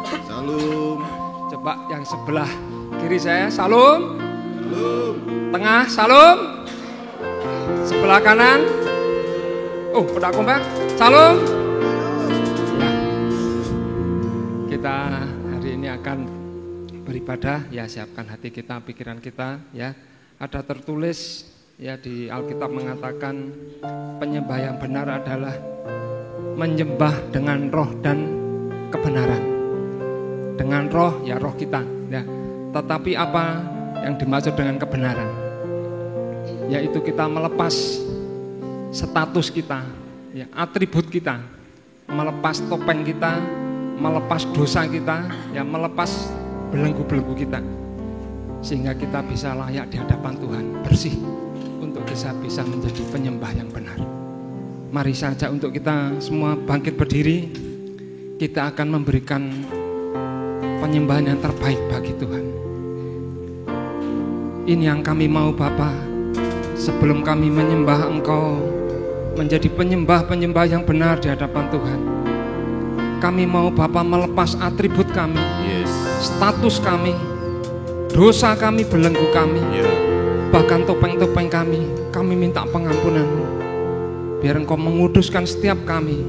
Salam. Coba yang sebelah kiri saya, salam. Salam. Tengah, salam. Sebelah kanan. Oh, udah kompak. Salam. Ya. Kita hari ini akan beribadah, ya siapkan hati kita, pikiran kita, ya. Ada tertulis ya di Alkitab mengatakan penyembah yang benar adalah menyembah dengan roh dan kebenaran. Dengan roh, ya roh kita, ya. Tetapi apa yang dimaksud dengan kebenaran? Yaitu kita melepas status kita, ya, atribut kita, melepas topeng kita, melepas dosa kita, ya, melepas belenggu-belenggu kita, sehingga kita bisa layak di hadapan Tuhan, bersih, untuk bisa menjadi penyembah yang benar. Mari saja untuk kita semua bangkit berdiri. Kita akan memberikan penyembahan yang terbaik bagi Tuhan. Ini yang kami mau Bapa. Sebelum kami menyembah Engkau, menjadi penyembah-penyembah yang benar di hadapan Tuhan, kami mau Bapa melepas atribut kami, status kami, dosa kami, belenggu kami, bahkan topeng-topeng kami minta pengampunan-Mu. Biar Engkau menguduskan setiap kami,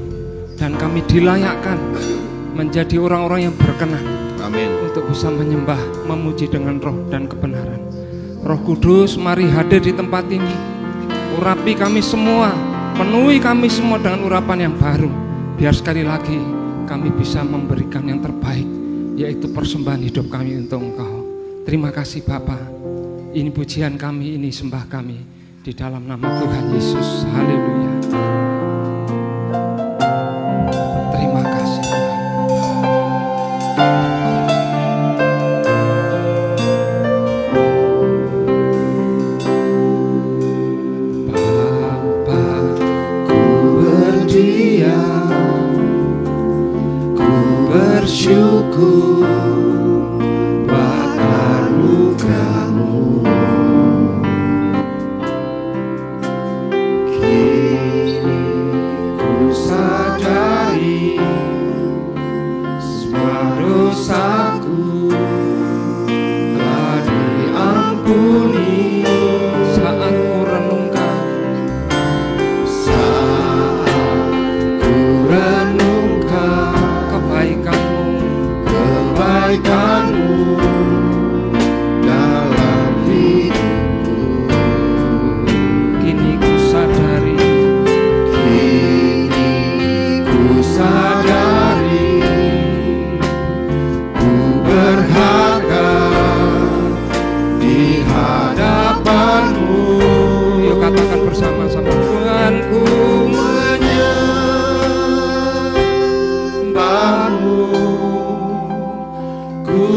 dan kami dilayakkan menjadi orang-orang yang berkenan. Amin. Untuk bisa menyembah, memuji dengan roh dan kebenaran. Roh Kudus, mari hadir di tempat ini. Urapi kami semua, penuhi kami semua dengan urapan yang baru. Biar sekali lagi kami bisa memberikan yang terbaik, yaitu persembahan hidup kami untuk Engkau. Terima kasih Bapa. Ini pujian kami, ini sembah kami di dalam nama Tuhan Yesus. Haleluya. Terima kasih Tuhan. Bapa, ku berdiam, ku bersyukur buat anugerah-Mu. Dosaku telah diampuni saat ku renungkan, kebaikan-Mu dalam hidupku. Kini ku sadari, berharga di hadapan-Mu. Yuk katakan bersama-sama, Tuhan ku menyembah-Mu, ku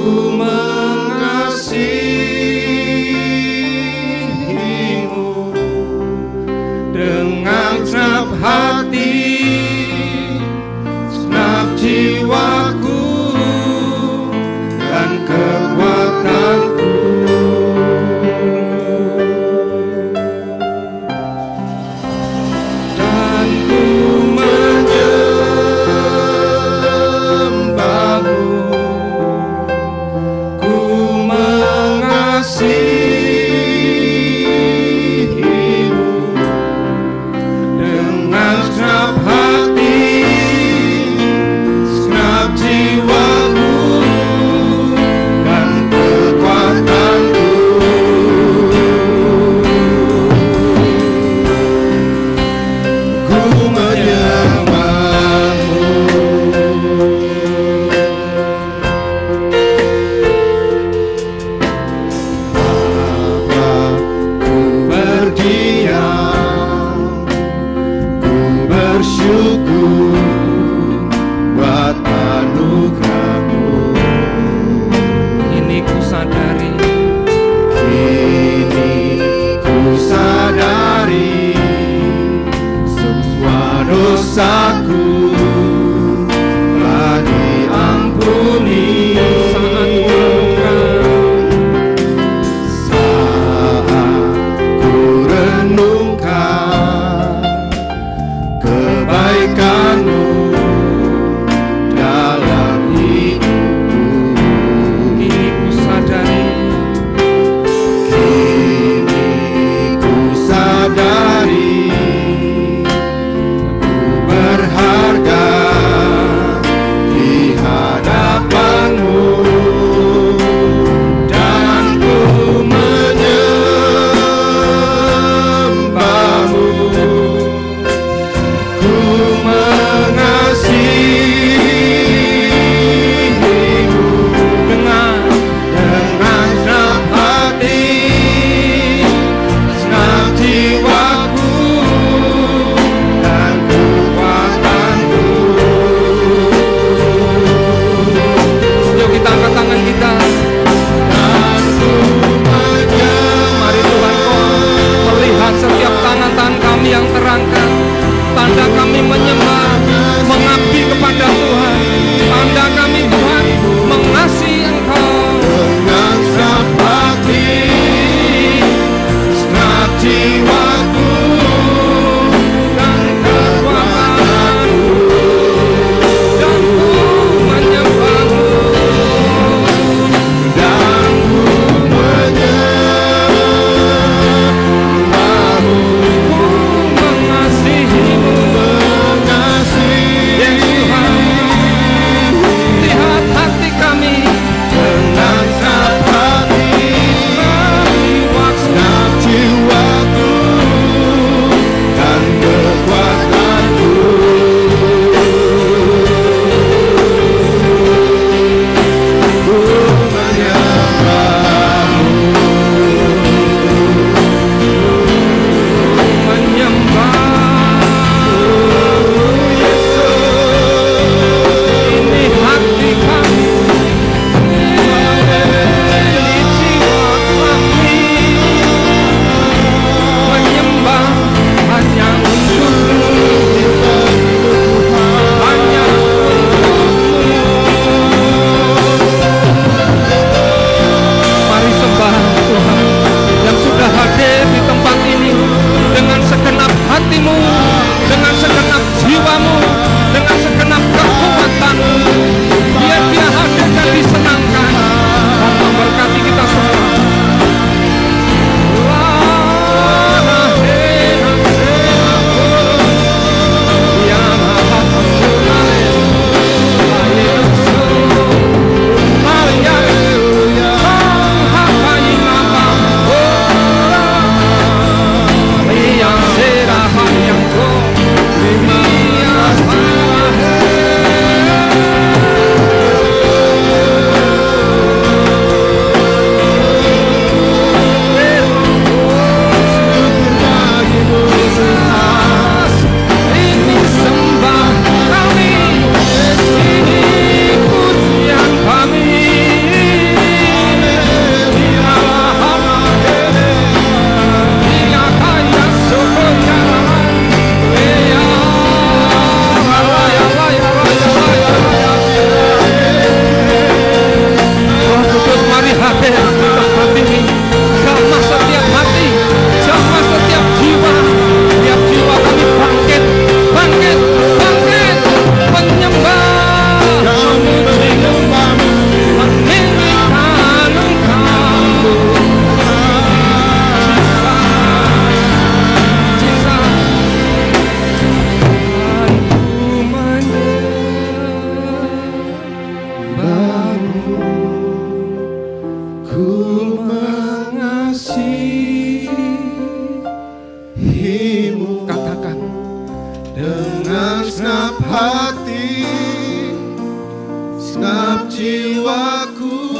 jiwaku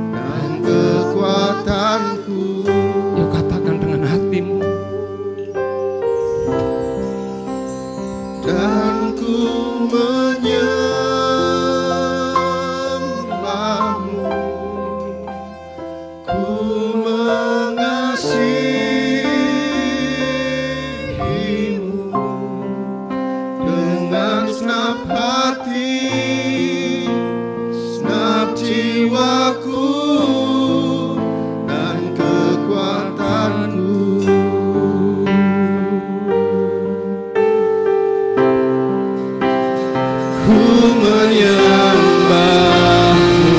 dan kekuatanku. Yuk katakan dengan hatimu. Dan ku menyembahmu, ku mengasihimu dengan senap hati, senap jiwaku dan kekuatanku. Ku menyembahmu.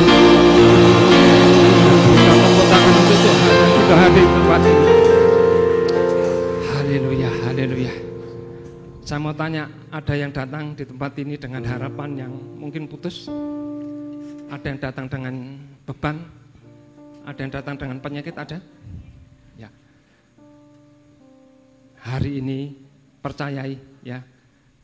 Kita tepuk tangan untuk Tuhan yang sudah hadir di tempat ini. Haleluya, haleluya. Saya mau tanya, ada yang datang di tempat ini dengan harapan yang mungkin putus? Ada yang datang dengan beban? Ada yang datang dengan penyakit? Ada? Ya. Hari ini percayai ya,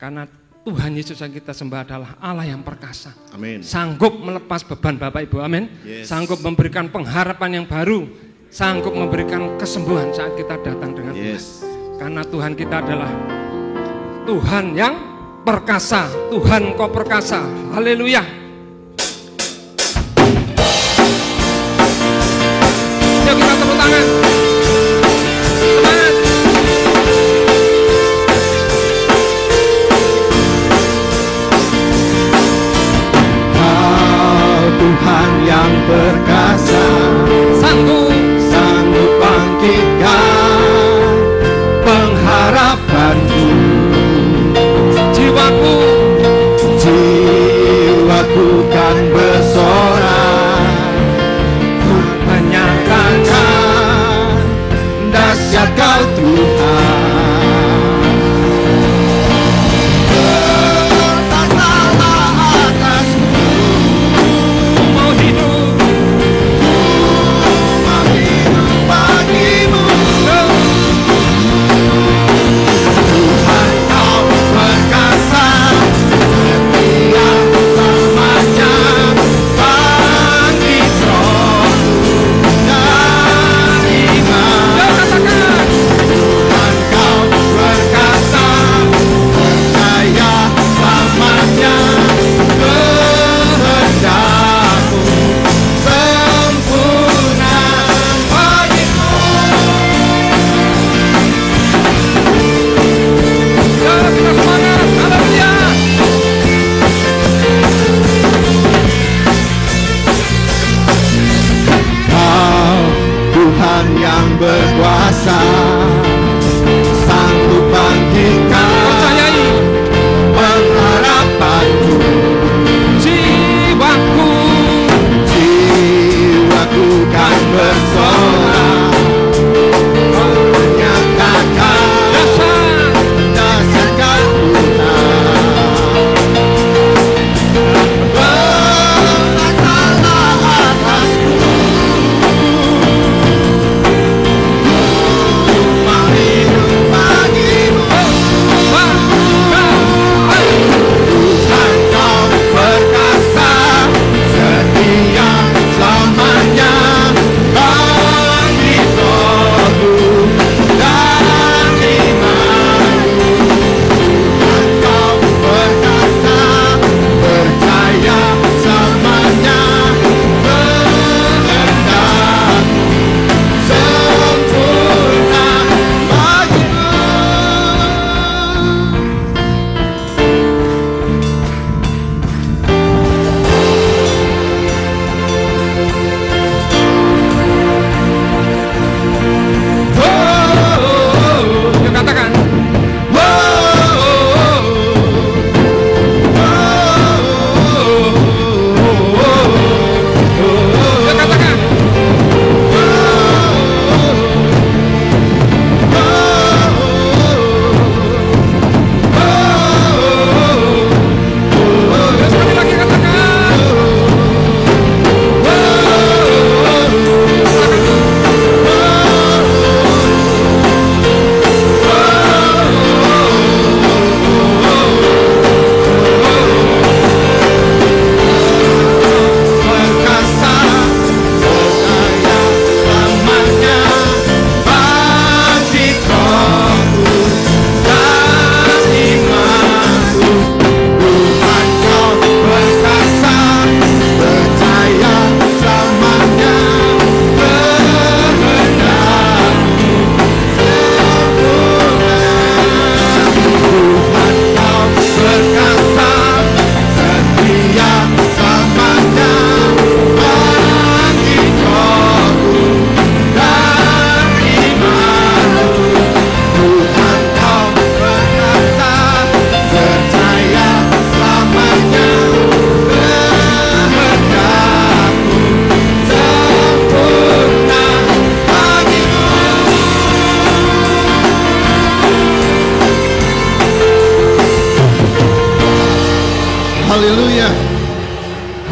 karena Tuhan Yesus yang kita sembah adalah Allah yang perkasa. Amin. Sanggup melepas beban Bapak Ibu, amin. Yes. Sanggup memberikan pengharapan yang baru, sanggup memberikan kesembuhan saat kita datang dengan Tuhan. Karena Tuhan kita adalah Tuhan yang perkasa. Tuhan kau perkasa. Haleluya. Yuk kita tepuk tangan. Semangat. Kau Tuhan yang perkasa, Sanggup bangkitkan pengharapanku. jiwaku Kan bersorak, ku menyatakan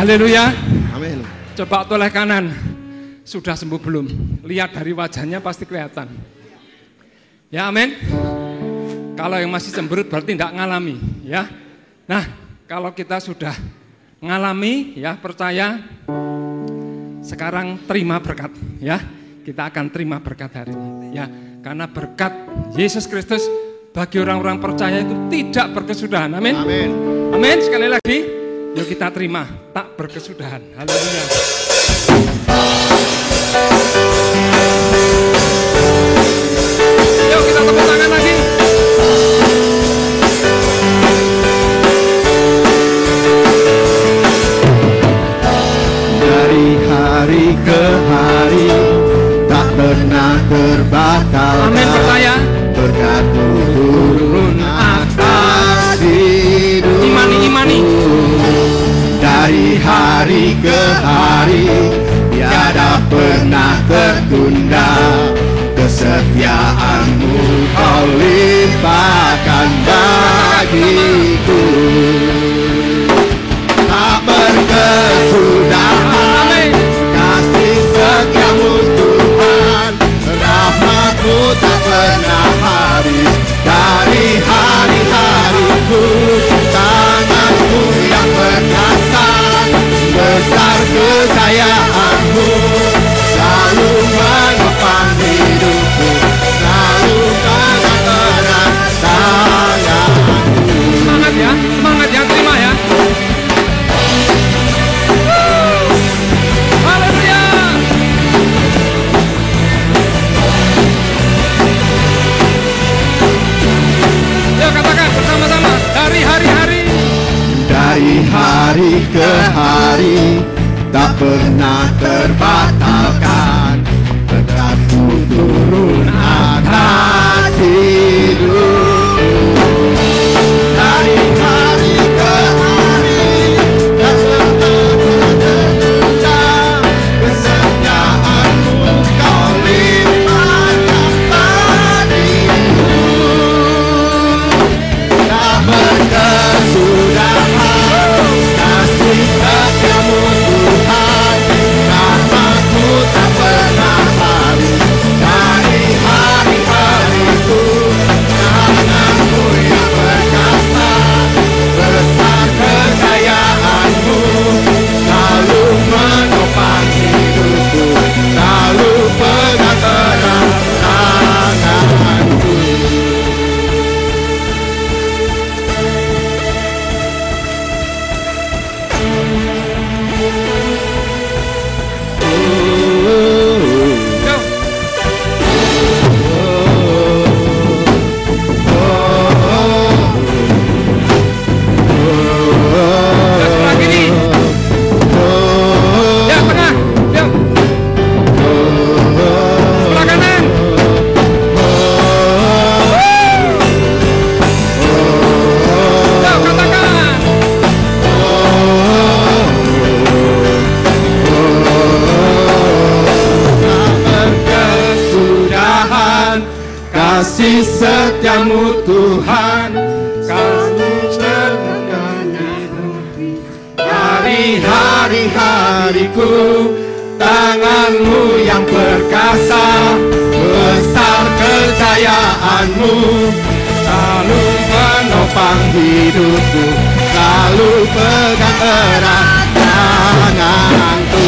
Haleluya. Amin. Coba toleh kanan. Sudah sembuh belum? Lihat dari wajahnya pasti kelihatan. Ya, amin. Kalau yang masih cemberut berarti tidak ngalami, ya. Nah, kalau kita sudah ngalami, ya, percaya, sekarang terima berkat, ya. Kita akan terima berkat hari ini, ya. Karena berkat Yesus Kristus bagi orang-orang percaya itu tidak berkesudahan. Amin. Amin. Amin. Sekali lagi, yuk kita terima tak berkesudahan. Haleluya. Yuk kita tepuk tangan lagi. Dari hari ke hari tak pernah terbatalkan. Amin, percaya. Berkat-Mu turun atas hidup. Imani. Dari hari ke hari tiada pernah tertunda. Kesetiaan-Mu Kau limpahkan bagiku. Tak berkesudahan kasih setia-Mu Tuhan. Rahmat-Mu tak pernah habis dari hari-hariku. Tangan-Mu yang perkasa, besar kejayaan-Mu, selalu menopang hidupku, selalu pegang erat tangan-Mu. Semangat ya, terima ya. Haleluya. Yuk katakan bersama-sama, dari hari-hari. Dari hari ke hari tak pernah terbatalkan. Berkat-Mu turun atas hidup. Dari hari ke hari tak pernah tertunda. Kesetiaan-Mu Kau limpahkan bagiku. Tak berkesudahan kasih setia-Mu Tuhan. Rahmat-Mu tak pernah habis dari hari-hariku. Tangan-Mu yang perkasa, besar kejayaan-Mu, selalu menopang hidupku, selalu pegang erat tangan-Ku. Yuk. Yuk sebelah kiri. Yuk tengah. Yuk. Sebelah kanan. Yuk katakan. Berkesudahan kasih setia-Mu Tuhan, selalu sertakan dari hari-hariku. Tangan-Mu yang perkasa, besar kejayaan-Mu, selalu menopang hidupku, selalu pegang erat tangan-Ku.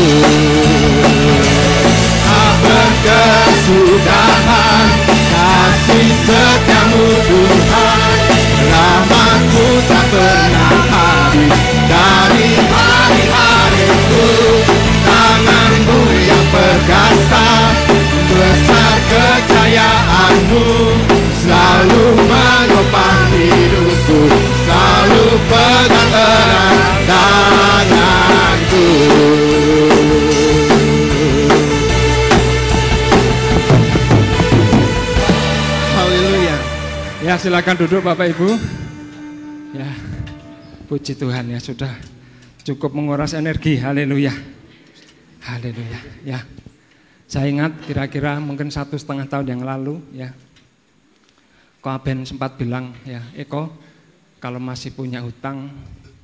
Tak berkesudahan kasih setia-Mu Tuhan. Rahmat-Mu tak pernah habis dari hari-hariku. Tangan-Mu yang perkasa, besar kejayaan-Mu, selalu menopang hidupku, selalu pegang erat tangan-Ku. Haleluya. Ya silakan duduk Bapak Ibu. Ya, puji Tuhan ya sudah cukup menguras energi. Haleluya. Haleluya. Ya, saya ingat kira-kira mungkin 1,5 tahun yang lalu ya, Ko Aben sempat bilang ya, Eko kalau masih punya hutang,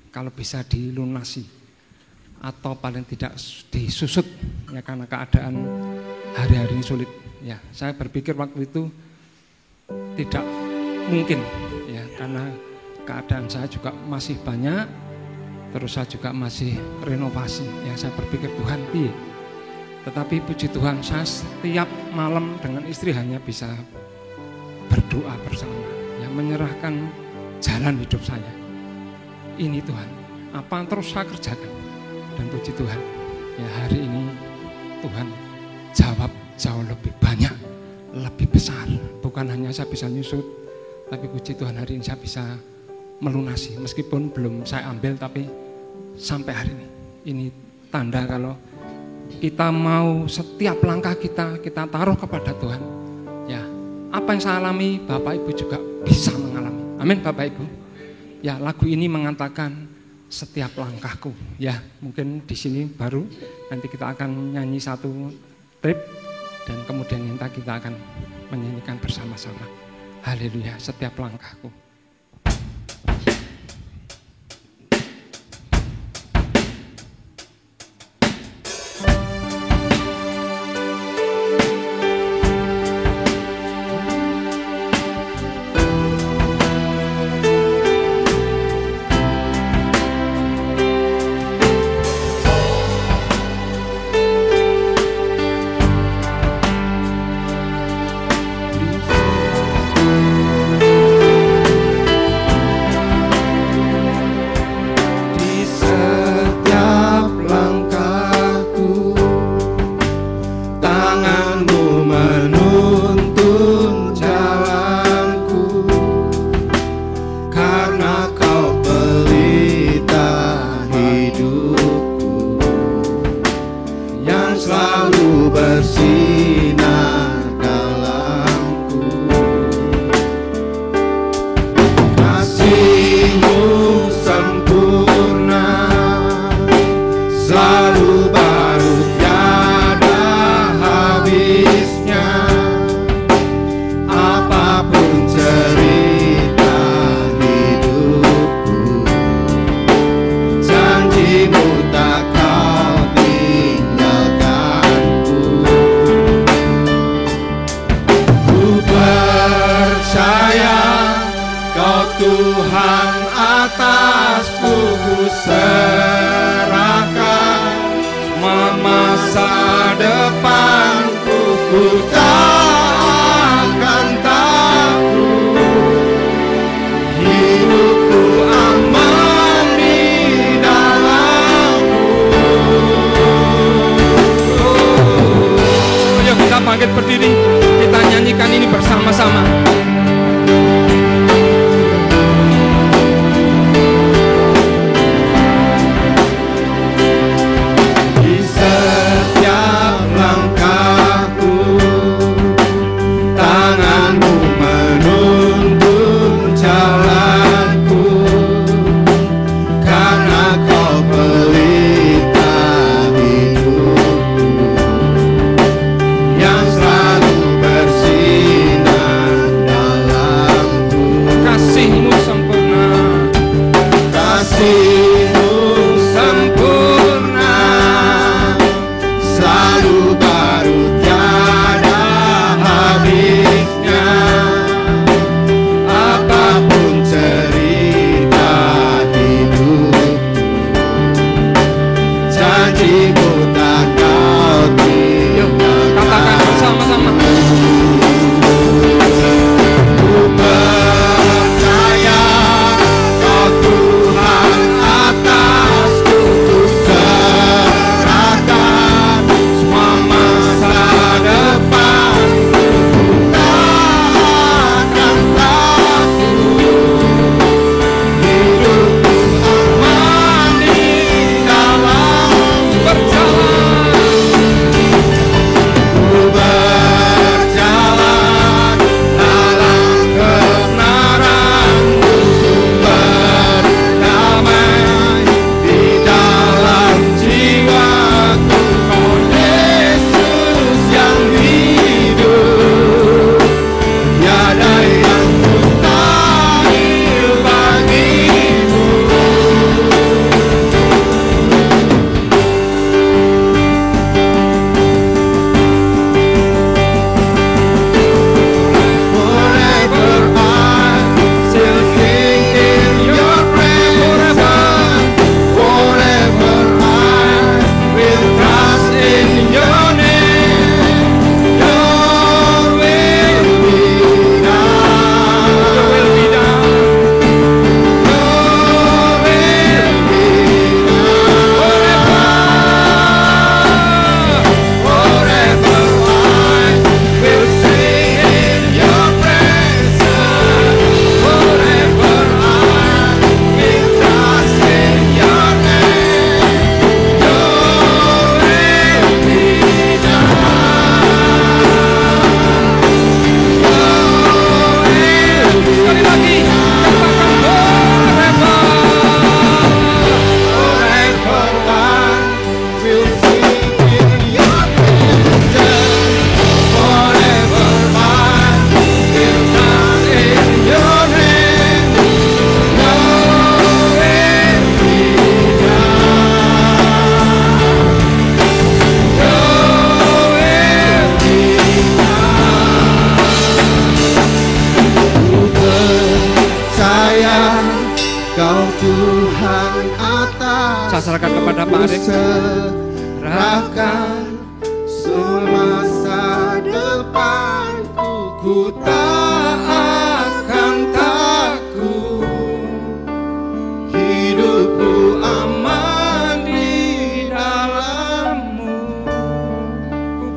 kalau bisa dilunasi. atau paling tidak disusut ya, karena keadaan hari-hari ini sulit ya. Saya berpikir waktu itu tidak mungkin ya, karena keadaan saya juga masih banyak, terus saya juga masih renovasi ya. Saya berpikir Tuhan piye. Tetapi puji Tuhan, saya setiap malam dengan istri hanya bisa berdoa bersama ya, menyerahkan jalan hidup saya. Ini Tuhan, apa yang terus saya kerjakan. Dan puji Tuhan, ya hari ini Tuhan jawab jauh lebih banyak, lebih besar. Bukan hanya saya bisa nyusut, tapi puji Tuhan hari ini saya bisa melunasi. Meskipun belum saya ambil, tapi sampai hari ini tanda kalau kita mau setiap langkah kita taruh kepada Tuhan. Ya, apa yang saya alami, Bapak Ibu juga bisa mengalami. Amin Bapak Ibu. Ya, lagu ini mengatakan setiap langkahku. Ya, mungkin di sini baru nanti kita akan nyanyi satu trip dan kemudian nanti kita akan menyanyikan bersama-sama. Haleluya, setiap langkahku. Berdiri, kita nyanyikan ini bersama-sama. Di setiap langkahku, tanganmu menuntun jalanku, karena kau pelita hidupku, yang selalu bersinar dalamku. Kasihmu sempurna, kasihmu sempurna, selalu baru tiada habisnya. Apapun cerita hidupku, janjimu tak kau tinggalkan. Katakan bersama-sama. Ku percaya Kau Tuhan atasku, ku serahkan semua masa depanku. Ku tak akan takut, hidupku aman di dalam percaya.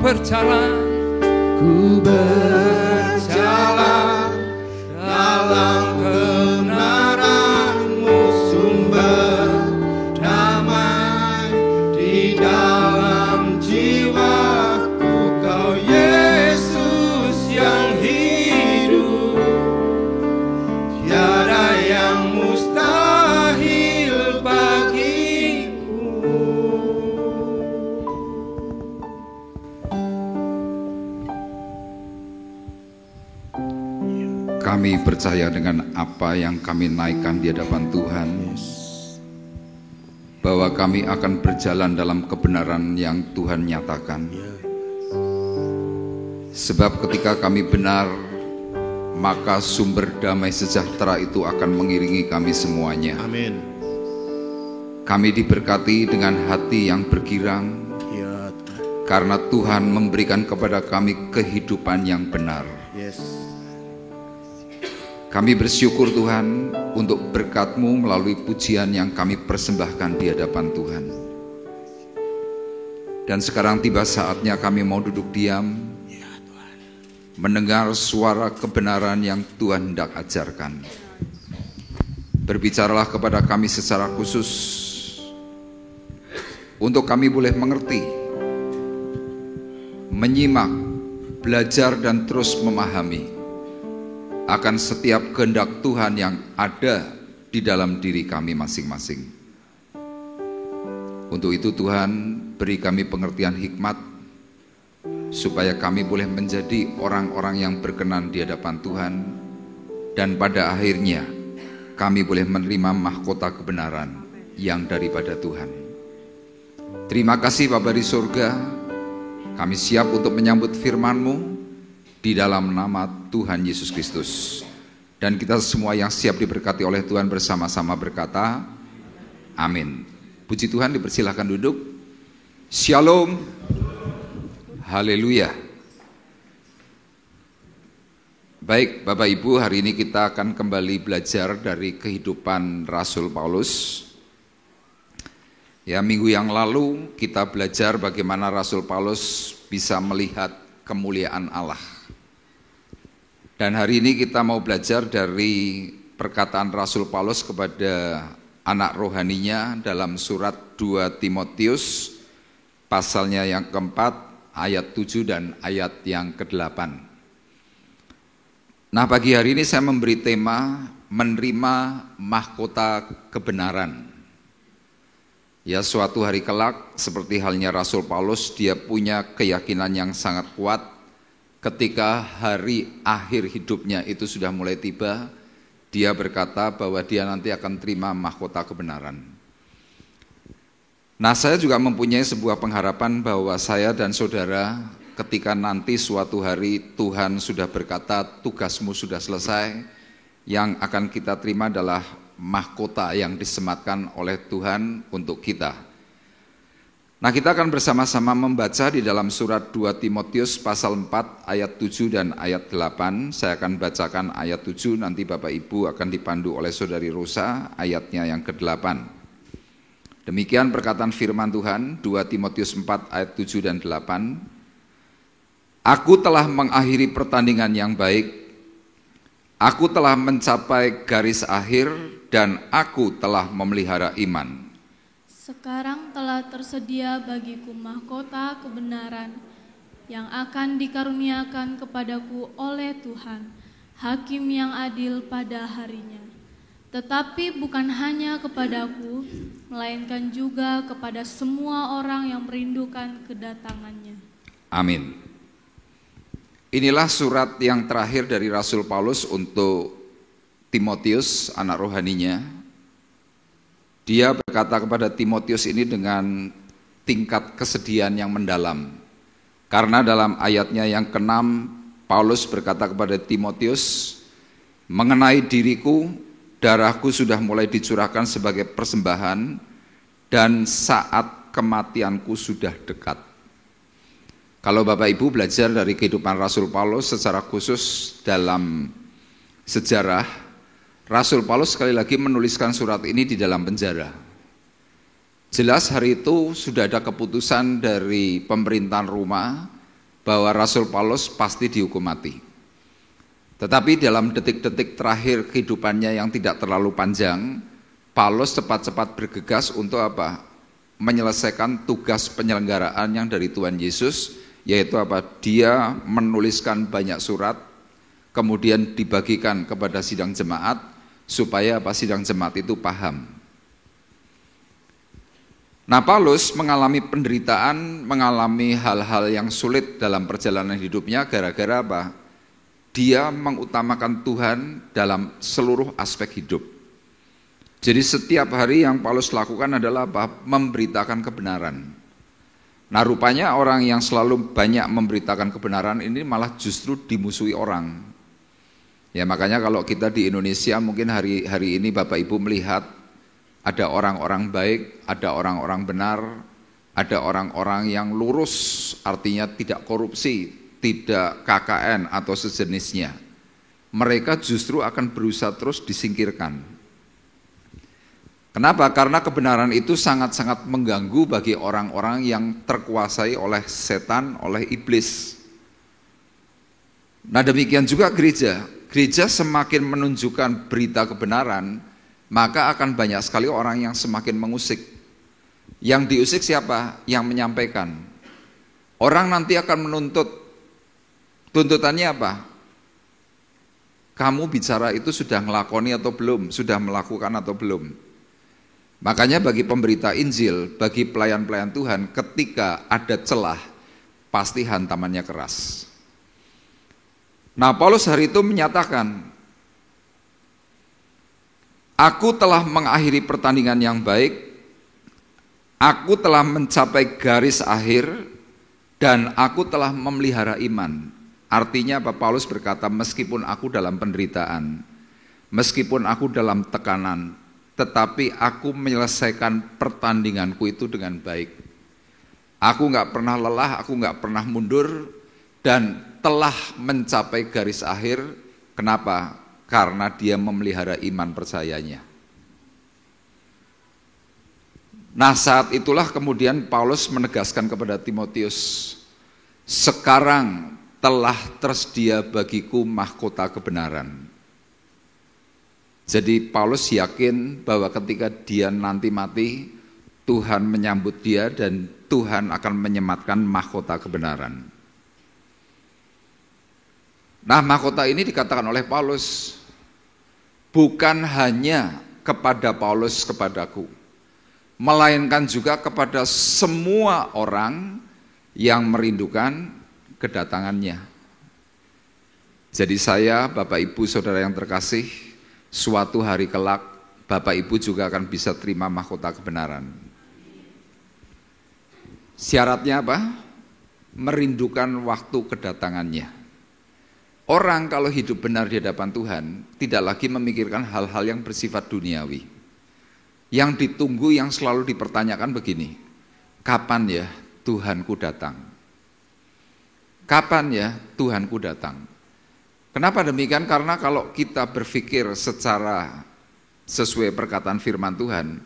berjalan, ku berjalan dalam kebenaran-Mu, sumber damai di dalam jiwaku. Kau Yesus yang hidup, tiada yang mustahil bagiku. Kami percaya dengan apa yang kami naikkan di hadapan Tuhan, bahwa kami akan berjalan dalam kebenaran yang Tuhan nyatakan. Sebab ketika kami benar, maka sumber damai sejahtera itu akan mengiringi kami semuanya. Amin. Kami diberkati dengan hati yang bergirang, Ya, karena Tuhan memberikan kepada kami kehidupan yang benar. yes. Kami bersyukur Tuhan untuk berkat-Mu melalui pujian yang kami persembahkan di hadapan Tuhan. Dan sekarang tiba saatnya kami mau duduk diam, mendengar suara kebenaran yang Tuhan hendak ajarkan. Berbicaralah kepada kami secara khusus, untuk kami boleh mengerti, menyimak, belajar dan terus memahami akan setiap kehendak Tuhan yang ada di dalam diri kami masing-masing. Untuk itu Tuhan, beri kami pengertian hikmat, supaya kami boleh menjadi orang-orang yang berkenan di hadapan Tuhan, dan pada akhirnya kami boleh menerima mahkota kebenaran yang daripada Tuhan. Terima kasih Bapa di surga, kami siap untuk menyambut firman-Mu di dalam nama Tuhan Yesus Kristus. Dan kita semua yang siap diberkati oleh Tuhan bersama-sama berkata, amin. Puji Tuhan, dipersilahkan duduk. Shalom. Haleluya. Baik Bapak Ibu, hari ini kita akan kembali belajar dari kehidupan Rasul Paulus. Ya, minggu yang lalu kita belajar bagaimana Rasul Paulus bisa melihat kemuliaan Allah. Dan hari ini kita mau belajar dari perkataan Rasul Paulus kepada anak rohaninya dalam surat 2 Timotius pasalnya yang keempat, ayat 7 dan ayat yang ke-8. Nah, pagi hari ini saya memberi tema menerima mahkota kebenaran. Ya, suatu hari kelak seperti halnya Rasul Paulus, dia punya keyakinan yang sangat kuat. Ketika hari akhir hidupnya itu sudah mulai tiba, dia berkata bahwa dia nanti akan terima mahkota kebenaran. Nah, saya juga mempunyai sebuah pengharapan bahwa saya dan saudara ketika nanti suatu hari Tuhan sudah berkata tugasmu sudah selesai, yang akan kita terima adalah mahkota yang disematkan oleh Tuhan untuk kita. Nah, kita akan bersama-sama membaca di dalam surat 2 Timotius pasal 4 ayat 7 dan ayat 8. Saya akan bacakan ayat 7, nanti Bapak Ibu akan dipandu oleh Saudari Rosa ayatnya yang ke-8. Demikian perkataan firman Tuhan, 2 Timotius 4 ayat 7 dan 8. Aku telah mengakhiri pertandingan yang baik, aku telah mencapai garis akhir, dan aku telah memelihara iman. Sekarang telah tersedia bagiku mahkota kebenaran yang akan dikaruniakan kepadaku oleh Tuhan, Hakim yang adil pada harinya. Tetapi bukan hanya kepadaku, melainkan juga kepada semua orang yang merindukan kedatangannya. Amin. Inilah surat yang terakhir dari Rasul Paulus untuk Timotius, anak rohaninya. Dia berkata kepada Timotius ini dengan tingkat kesedihan yang mendalam. Karena dalam ayatnya yang ke-6, Paulus berkata kepada Timotius, mengenai diriku, darahku sudah mulai dicurahkan sebagai persembahan, dan saat kematianku sudah dekat. Kalau Bapak Ibu belajar dari kehidupan Rasul Paulus secara khusus dalam sejarah, Rasul Paulus sekali lagi menuliskan surat ini di dalam penjara. Jelas hari itu sudah ada keputusan dari pemerintahan Roma bahwa Rasul Paulus pasti dihukum mati. Tetapi dalam detik-detik terakhir kehidupannya yang tidak terlalu panjang, Paulus cepat-cepat bergegas untuk apa? Menyelesaikan tugas penyelenggaraan yang dari Tuhan Yesus, yaitu apa? Dia menuliskan banyak surat, kemudian dibagikan kepada sidang jemaat, supaya apa? Sidang jemaat itu paham. Nah, Paulus mengalami penderitaan, mengalami hal-hal yang sulit dalam perjalanan hidupnya gara-gara apa? Dia mengutamakan Tuhan dalam seluruh aspek hidup. Jadi setiap hari yang Paulus lakukan adalah apa? Memberitakan kebenaran. Nah, rupanya orang yang selalu banyak memberitakan kebenaran ini malah justru dimusuhi orang. Ya, makanya kalau kita di Indonesia mungkin hari ini Bapak Ibu melihat ada orang-orang baik, ada orang-orang benar, ada orang-orang yang lurus, artinya tidak korupsi, tidak KKN atau sejenisnya. Mereka justru akan berusaha terus disingkirkan. Kenapa? Karena kebenaran itu sangat-sangat mengganggu bagi orang-orang yang terkuasai oleh setan, oleh iblis. Nah, demikian juga gereja. Gereja semakin menunjukkan berita kebenaran, maka akan banyak sekali orang yang semakin mengusik. Yang diusik siapa? Yang menyampaikan. Orang nanti akan menuntut. Tuntutannya apa? Kamu bicara itu sudah ngelakoni atau belum? Sudah melakukan atau belum? Makanya bagi pemberita Injil, bagi pelayan-pelayan Tuhan, ketika ada celah, pasti hantamannya keras. Nah, Paulus hari itu menyatakan, aku telah mengakhiri pertandingan yang baik, aku telah mencapai garis akhir, dan aku telah memelihara iman. Artinya apa? Paulus berkata, meskipun aku dalam penderitaan, meskipun aku dalam tekanan, tetapi aku menyelesaikan pertandinganku itu dengan baik. Aku gak pernah lelah, aku gak pernah mundur, dan telah mencapai garis akhir. Kenapa? Karena dia memelihara iman percayanya. Nah, saat itulah kemudian Paulus menegaskan kepada Timotius, sekarang telah tersedia bagiku mahkota kebenaran. Jadi Paulus yakin bahwa ketika dia nanti mati, Tuhan menyambut dia dan Tuhan akan menyematkan mahkota kebenaran. Nah, mahkota ini dikatakan oleh Paulus bukan hanya kepada Paulus, kepadaku, melainkan juga kepada semua orang yang merindukan kedatangannya. Jadi saya, Bapak Ibu, Saudara yang terkasih, suatu hari kelak Bapak Ibu juga akan bisa terima mahkota kebenaran. Syaratnya apa? Merindukan waktu kedatangannya. Orang kalau hidup benar di hadapan Tuhan, tidak lagi memikirkan hal-hal yang bersifat duniawi. Yang ditunggu, yang selalu dipertanyakan begini, kapan ya Tuhanku datang? Kapan ya Tuhanku datang? Kenapa demikian? Karena kalau kita berpikir secara sesuai perkataan firman Tuhan,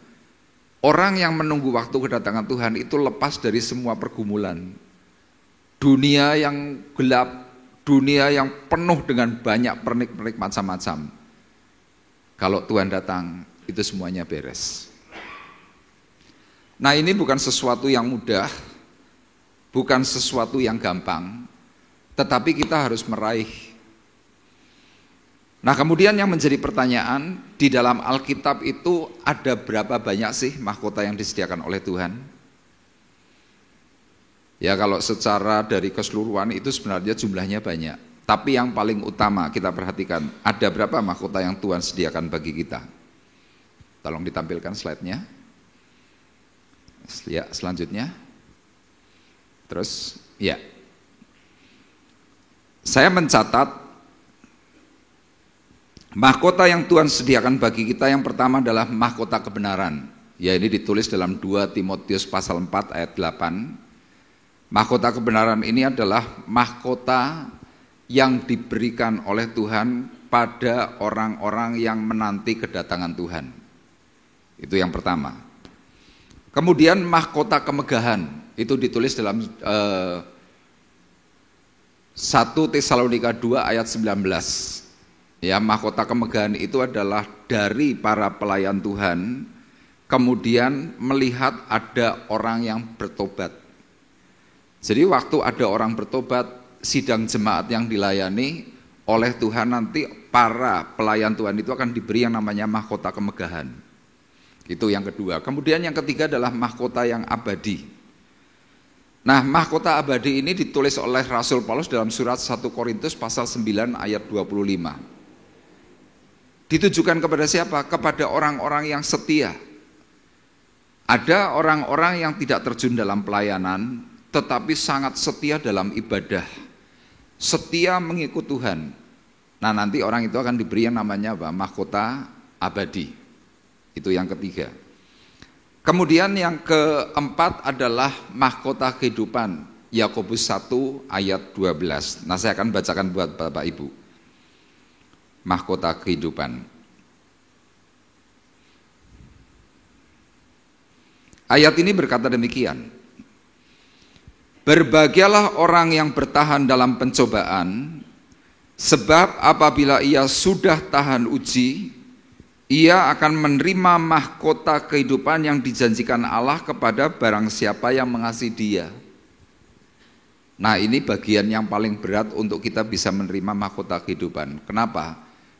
orang yang menunggu waktu kedatangan Tuhan itu lepas dari semua pergumulan. Dunia yang gelap, dunia yang penuh dengan banyak pernik-pernik macam-macam. Kalau Tuhan datang, itu semuanya beres. Nah, ini bukan sesuatu yang mudah, bukan sesuatu yang gampang, tetapi kita harus meraih. Nah, kemudian yang menjadi pertanyaan, di dalam Alkitab itu ada berapa banyak sih mahkota yang disediakan oleh Tuhan? Ya, kalau secara dari keseluruhan itu sebenarnya jumlahnya banyak. Tapi yang paling utama kita perhatikan, ada berapa mahkota yang Tuhan sediakan bagi kita? Tolong ditampilkan slide-nya. Ya, selanjutnya. Terus, ya. Saya mencatat mahkota yang Tuhan sediakan bagi kita yang pertama adalah mahkota kebenaran. Ya, ini ditulis dalam 2 Timotius pasal 4 ayat 8. Mahkota kebenaran ini adalah mahkota yang diberikan oleh Tuhan pada orang-orang yang menanti kedatangan Tuhan. Itu yang pertama. Kemudian mahkota kemegahan, itu ditulis dalam 1 Tesalonika 2 ayat 19. Ya, mahkota kemegahan itu adalah dari para pelayan Tuhan, kemudian melihat ada orang yang bertobat. Jadi waktu ada orang bertobat, sidang jemaat yang dilayani oleh Tuhan, nanti para pelayan Tuhan itu akan diberi yang namanya mahkota kemegahan. Itu yang kedua. Kemudian yang ketiga adalah mahkota yang abadi. Nah, mahkota abadi ini ditulis oleh Rasul Paulus dalam surat 1 Korintus pasal 9 ayat 25. Ditujukan kepada siapa? Kepada orang-orang yang setia. Ada orang-orang yang tidak terjun dalam pelayanan, tetapi sangat setia dalam ibadah. Setia mengikut Tuhan. Nah, nanti orang itu akan diberi yang namanya apa? Mahkota abadi. Itu yang ketiga. Kemudian yang keempat adalah mahkota kehidupan. Yakobus 1 ayat 12. Nah, saya akan bacakan buat Bapak Ibu. Mahkota kehidupan. Ayat ini berkata demikian. Berbahagialah orang yang bertahan dalam pencobaan, sebab apabila ia sudah tahan uji, ia akan menerima mahkota kehidupan yang dijanjikan Allah kepada barang siapa yang mengasihi Dia. Nah, ini bagian yang paling berat untuk kita bisa menerima mahkota kehidupan. Kenapa?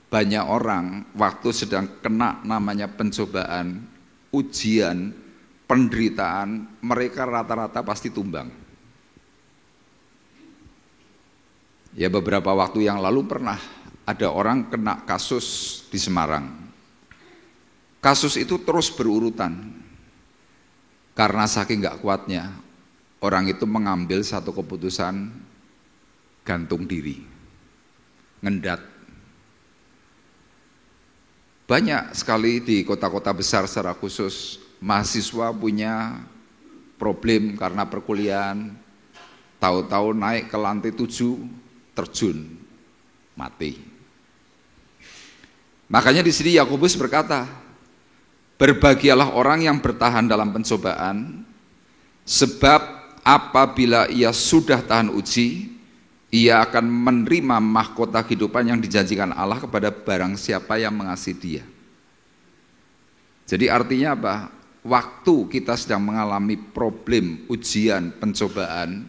Banyak orang waktu sedang kena namanya pencobaan, ujian, penderitaan, mereka rata-rata pasti tumbang. Ya, beberapa waktu yang lalu pernah ada orang kena kasus di Semarang. Kasus itu terus berurutan. Karena saking gak kuatnya, orang itu mengambil satu keputusan gantung diri, ngendat. Banyak sekali di kota-kota besar secara khusus mahasiswa punya problem karena perkuliahan, tahu-tahu naik ke lantai 7, terjun, mati. Makanya di sini Yakobus berkata, berbahagialah orang yang bertahan dalam pencobaan, sebab apabila ia sudah tahan uji, ia akan menerima mahkota kehidupan yang dijanjikan Allah kepada barang siapa yang mengasihi Dia. Jadi artinya apa? Waktu kita sedang mengalami problem, ujian, pencobaan,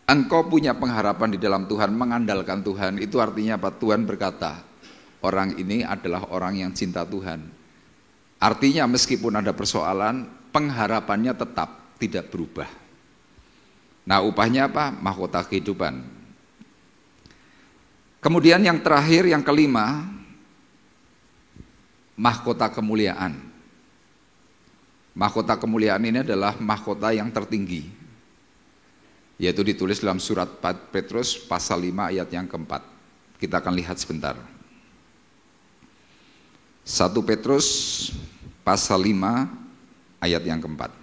engkau punya pengharapan di dalam Tuhan, mengandalkan Tuhan, itu artinya apa? Tuhan berkata, orang ini adalah orang yang cinta Tuhan. Artinya meskipun ada persoalan, pengharapannya tetap tidak berubah. Nah, upahnya apa? Mahkota kehidupan. Kemudian yang terakhir, yang kelima, mahkota kemuliaan. Mahkota kemuliaan ini adalah mahkota yang tertinggi, yaitu ditulis dalam surat Petrus pasal 5 ayat yang keempat. Kita akan lihat sebentar. 1 Petrus pasal 5 ayat yang keempat.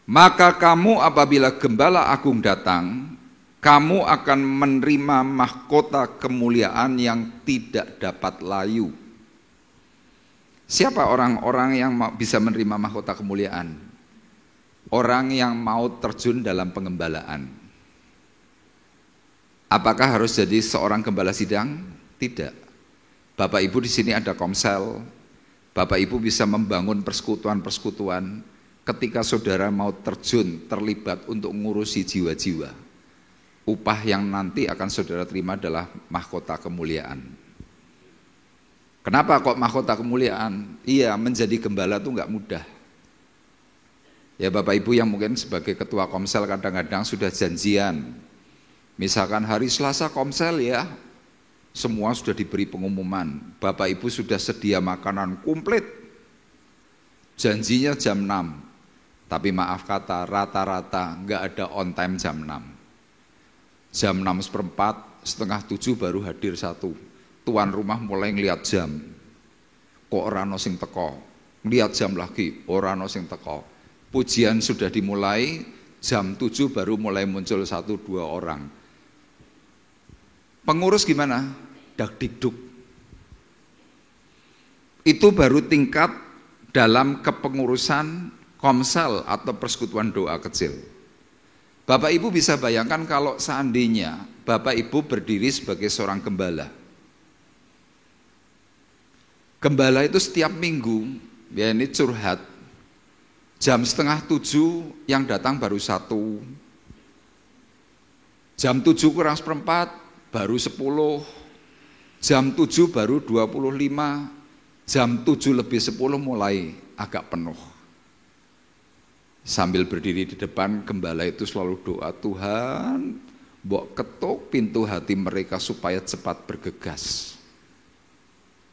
Maka kamu apabila Gembala Agung datang, kamu akan menerima mahkota kemuliaan yang tidak dapat layu. Siapa orang-orang yang bisa menerima mahkota kemuliaan? Orang yang mau terjun dalam pengembalaan. Apakah harus jadi seorang gembala sidang? Tidak. Bapak Ibu di sini ada komsel. Bapak Ibu bisa membangun persekutuan-persekutuan ketika saudara mau terjun, terlibat untuk ngurusi jiwa-jiwa. Upah yang nanti akan saudara terima adalah mahkota kemuliaan. Kenapa kok mahkota kemuliaan? Iya, menjadi gembala itu enggak mudah. Ya, Bapak Ibu yang mungkin sebagai ketua komsel kadang-kadang sudah janjian. Misalkan hari Selasa komsel ya, semua sudah diberi pengumuman. Bapak Ibu sudah sedia makanan komplit. Janjinya jam 6. Tapi maaf kata, rata-rata enggak ada on time jam 6. Jam 6:15, setengah 7 baru hadir satu. Tuan rumah mulai ngeliat jam. Kok ora ono sing teko. Ngeliat jam lagi, ora ono sing teko. Pujian sudah dimulai, jam 7 baru mulai muncul 1-2 orang. Pengurus gimana? Dak-dikduk. Itu baru tingkat dalam kepengurusan komsel atau persekutuan doa kecil. Bapak Ibu bisa bayangkan kalau seandainya Bapak Ibu berdiri sebagai seorang gembala. Gembala itu setiap minggu, ya ini curhat, jam 6:30 yang datang baru 1, jam 7 kurang seperempat baru 10, jam 7 baru 25, jam 7 lebih 10 mulai agak penuh. Sambil berdiri di depan, gembala itu selalu doa, Tuhan, mbok ketuk pintu hati mereka supaya cepat bergegas.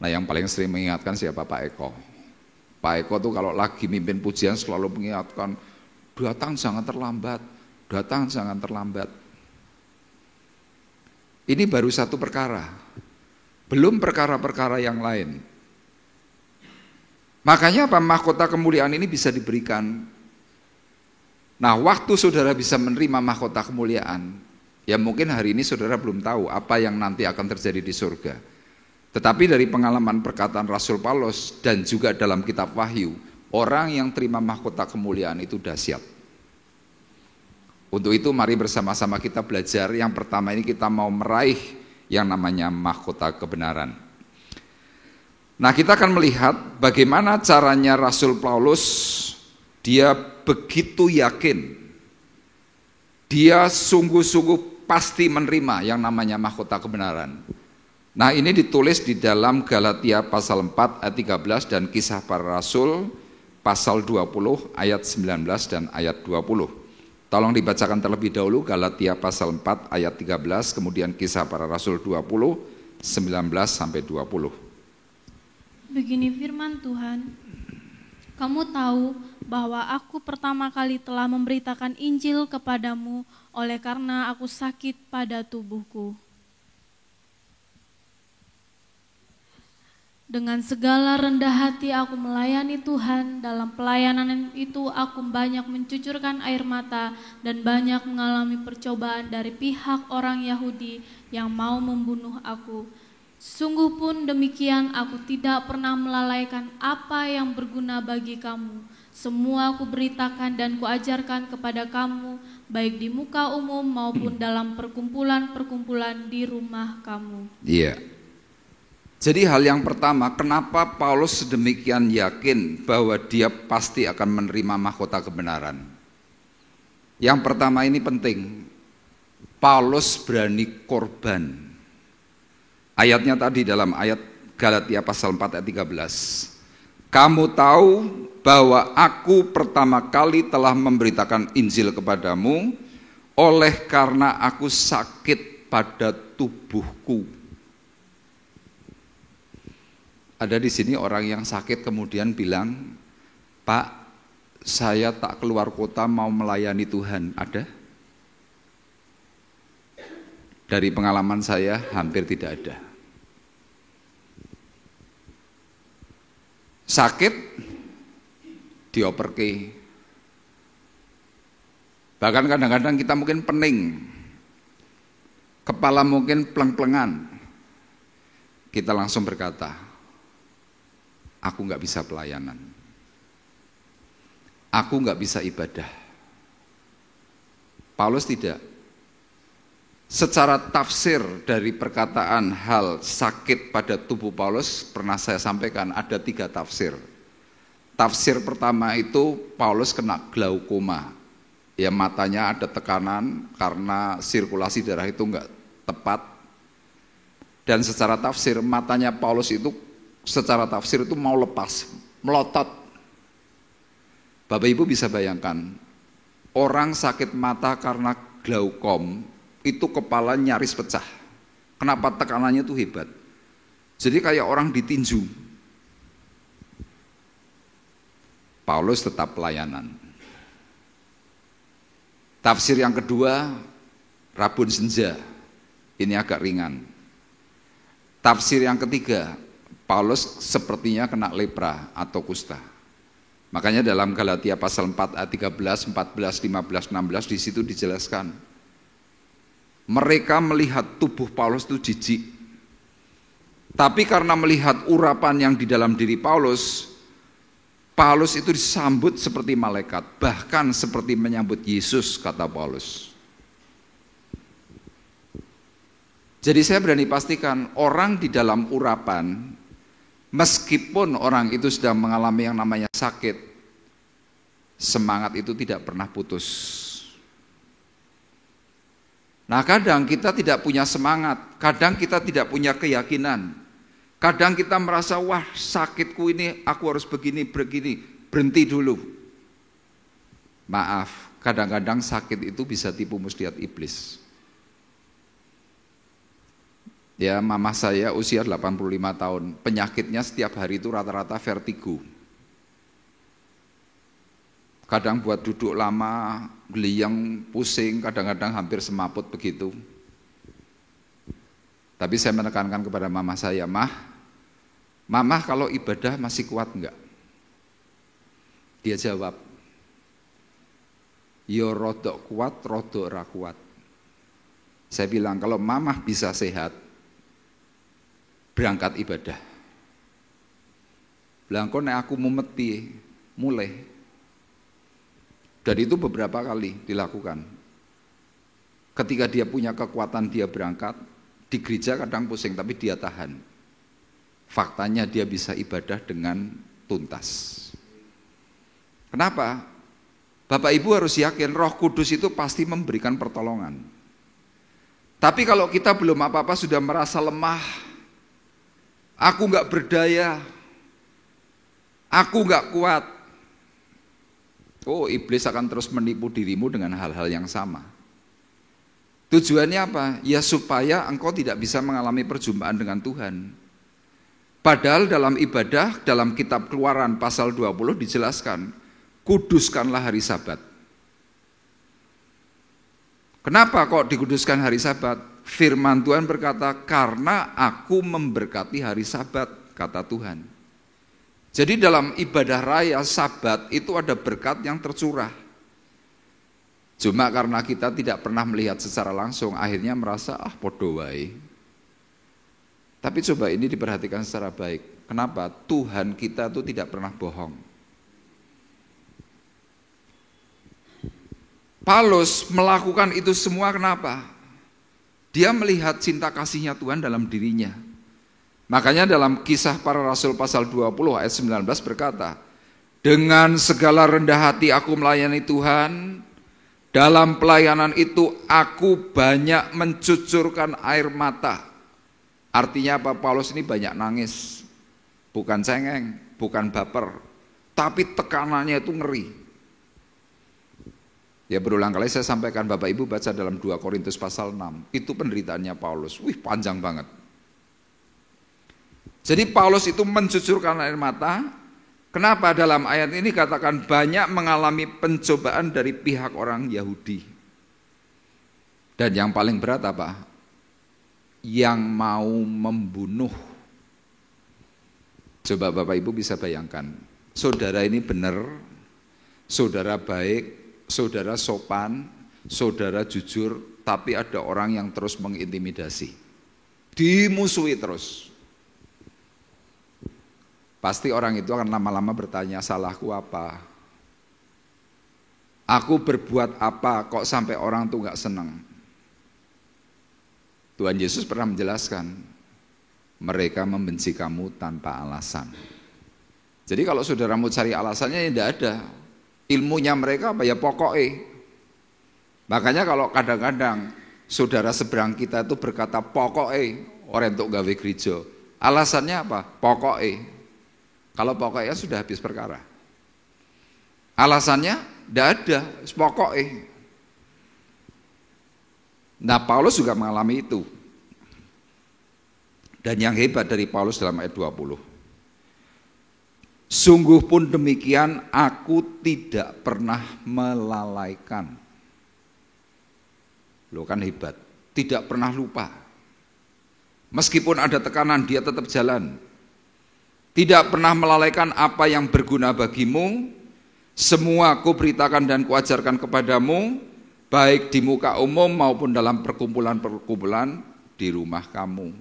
Nah, yang paling sering mengingatkan siapa? Pak Eko. Pak Eko tuh kalau lagi mimpin pujian selalu mengingatkan, datang jangan terlambat, datang jangan terlambat. Ini baru satu perkara, belum perkara-perkara yang lain. Makanya apa? Mahkota kemuliaan ini bisa diberikan. Nah, waktu saudara bisa menerima mahkota kemuliaan, ya mungkin hari ini saudara belum tahu apa yang nanti akan terjadi di surga. Tetapi dari pengalaman perkataan Rasul Paulus dan juga dalam kitab Wahyu, orang yang terima mahkota kemuliaan itu dahsyat. Untuk itu mari bersama-sama kita belajar. Yang pertama ini kita mau meraih yang namanya mahkota kebenaran. Nah, kita akan melihat bagaimana caranya Rasul Paulus. Dia begitu yakin, dia sungguh-sungguh pasti menerima yang namanya mahkota kebenaran. Nah, ini ditulis di dalam Galatia pasal 4 ayat 13 dan Kisah Para Rasul pasal 20 ayat 19 dan ayat 20. Tolong dibacakan terlebih dahulu Galatia pasal 4 ayat 13, kemudian Kisah Para Rasul 20, 19 sampai 20. Begini firman Tuhan, kamu tahu bahwa aku pertama kali telah memberitakan Injil kepadamu oleh karena aku sakit pada tubuhku. Dengan segala rendah hati aku melayani Tuhan. Dalam pelayanan itu aku banyak mencucurkan air mata dan banyak mengalami percobaan dari pihak orang Yahudi yang mau membunuh aku. Sungguh pun demikian, aku tidak pernah melalaikan apa yang berguna bagi kamu. Semua aku beritakan dan kuajarkan kepada kamu, baik di muka umum maupun dalam perkumpulan-perkumpulan di rumah kamu. Iya. Jadi hal yang pertama, kenapa Paulus sedemikian yakin bahwa dia pasti akan menerima mahkota kebenaran? Yang pertama ini penting, Paulus berani korban. Ayatnya tadi dalam ayat Galatia pasal 4 ayat 13. Kamu tahu bahwa aku pertama kali telah memberitakan Injil kepadamu oleh karena aku sakit pada tubuhku. Ada di sini orang yang sakit kemudian bilang, Pak, saya tak keluar kota mau melayani Tuhan. Ada? Dari pengalaman saya hampir tidak ada. Sakit dioperke. Bahkan kadang-kadang kita mungkin pening, kepala mungkin pleng-plengan. Kita langsung berkata, aku nggak bisa pelayanan, aku nggak bisa ibadah. Paulus tidak. Secara tafsir dari perkataan hal sakit pada tubuh Paulus, pernah saya sampaikan ada 3 tafsir. Tafsir pertama itu Paulus kena glaukoma, ya matanya ada tekanan karena sirkulasi darah itu enggak tepat. Dan secara tafsir matanya Paulus itu secara tafsir itu mau lepas, melotot. Bapak Ibu bisa bayangkan, orang sakit mata karena glaukom itu kepala nyaris pecah. Kenapa? Tekanannya itu hebat. Jadi kayak orang ditinju. Paulus tetap pelayanan. Tafsir yang kedua, rabun senja. Ini agak ringan. Tafsir yang ketiga, Paulus sepertinya kena lepra atau kusta. Makanya dalam Galatia pasal 4 ayat 13, 14, 15, 16 di situ dijelaskan. Mereka melihat tubuh Paulus itu jijik. Tapi karena melihat urapan yang di dalam diri Paulus, Paulus itu disambut seperti malaikat, bahkan seperti menyambut Yesus, kata Paulus. Jadi saya berani pastikan orang di dalam urapan, meskipun orang itu sedang mengalami yang namanya sakit, semangat itu tidak pernah putus. Nah, kadang kita tidak punya semangat, kadang kita tidak punya keyakinan, kadang kita merasa, wah sakitku ini aku harus begini, berhenti dulu. Maaf, kadang-kadang sakit itu bisa tipu muslihat iblis. Ya, mama saya usia 85 tahun, penyakitnya setiap hari itu rata-rata vertigo. Kadang buat duduk lama, geliyang, pusing, kadang-kadang hampir semaput begitu. Tapi saya menekankan kepada mama saya, Mama kalau ibadah masih kuat enggak? Dia jawab, yo rodok kuat, rodok ra kuat. Saya bilang, kalau mama bisa sehat, berangkat ibadah. Bilang, kok nek aku mumet piye? Mulai. Dan itu beberapa kali dilakukan. Ketika dia punya kekuatan, dia berangkat. Di gereja kadang pusing, tapi dia tahan. Faktanya dia bisa ibadah dengan tuntas. Kenapa? Bapak Ibu harus yakin Roh Kudus itu pasti memberikan pertolongan. Tapi kalau kita belum apa-apa sudah merasa lemah, aku gak berdaya, aku gak kuat, oh iblis akan terus menipu dirimu dengan hal-hal yang sama. Tujuannya apa? Ya supaya engkau tidak bisa mengalami perjumpaan dengan Tuhan. Padahal dalam ibadah, dalam kitab Keluaran pasal 20 dijelaskan, kuduskanlah hari Sabat. Kenapa kok dikuduskan hari Sabat? Firman Tuhan berkata, karena aku memberkati hari Sabat, kata Tuhan. Jadi dalam ibadah raya Sabat itu ada berkat yang tercurah. Cuma karena kita tidak pernah melihat secara langsung, akhirnya merasa, podo wae. Tapi coba ini diperhatikan secara baik. Kenapa? Tuhan kita itu tidak pernah bohong. Paulus melakukan itu semua kenapa? Dia melihat cinta kasihnya Tuhan dalam dirinya. Makanya dalam Kisah Para Rasul pasal 20 ayat 19 berkata, dengan segala rendah hati aku melayani Tuhan, dalam pelayanan itu aku banyak mencucurkan air mata. Artinya apa? Paulus ini banyak nangis, bukan cengeng, bukan baper, tapi tekanannya itu ngeri. Ya berulang kali saya sampaikan, Bapak Ibu baca dalam 2 Korintus pasal 6, itu penderitaannya Paulus, panjang banget. Jadi Paulus itu mencucurkan air mata. Kenapa dalam ayat ini katakan banyak mengalami pencobaan dari pihak orang Yahudi. Dan yang paling berat apa? Yang mau membunuh. Coba Bapak Ibu bisa bayangkan, saudara ini benar, saudara baik, saudara sopan, saudara jujur, tapi ada orang yang terus mengintimidasi, dimusuhi terus. Pasti orang itu akan lama-lama bertanya, salahku apa? Aku berbuat apa kok sampai orang tuh gak senang? Tuhan Yesus pernah menjelaskan, mereka membenci kamu tanpa alasan. Jadi kalau saudara mau cari alasannya ya tidak ada. Ilmunya mereka apa ya pokoknya. Makanya kalau kadang-kadang saudara seberang kita itu berkata pokoknya orang untuk gawe gereja. Alasannya apa? Pokoknya. Kalau pokoknya sudah habis perkara. Alasannya tidak ada, pokoknya. Nah Paulus juga mengalami itu. Dan yang hebat dari Paulus dalam ayat 20. Sungguh pun demikian aku tidak pernah melalaikan. Loh kan hebat, tidak pernah lupa. Meskipun ada tekanan dia tetap jalan. Tidak pernah melalaikan apa yang berguna bagimu. Semua aku beritakan dan kuajarkan kepadamu, baik di muka umum maupun dalam perkumpulan-perkumpulan di rumah kamu.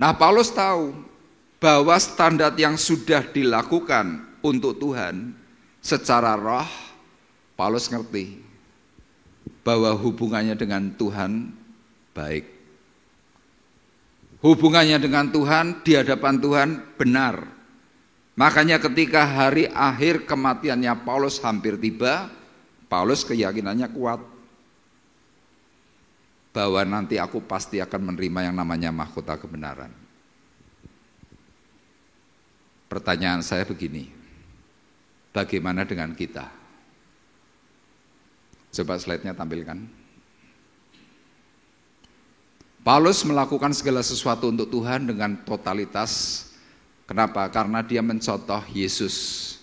Nah Paulus tahu bahwa standar yang sudah dilakukan untuk Tuhan secara roh, Paulus ngerti bahwa hubungannya dengan Tuhan baik. Hubungannya dengan Tuhan di hadapan Tuhan benar. Makanya ketika hari akhir kematiannya Paulus hampir tiba, Paulus keyakinannya kuat bahwa nanti aku pasti akan menerima yang namanya mahkota kebenaran. Pertanyaan saya begini, bagaimana dengan kita? Coba slide-nya tampilkan. Paulus melakukan segala sesuatu untuk Tuhan dengan totalitas. Kenapa? Karena dia mencontoh Yesus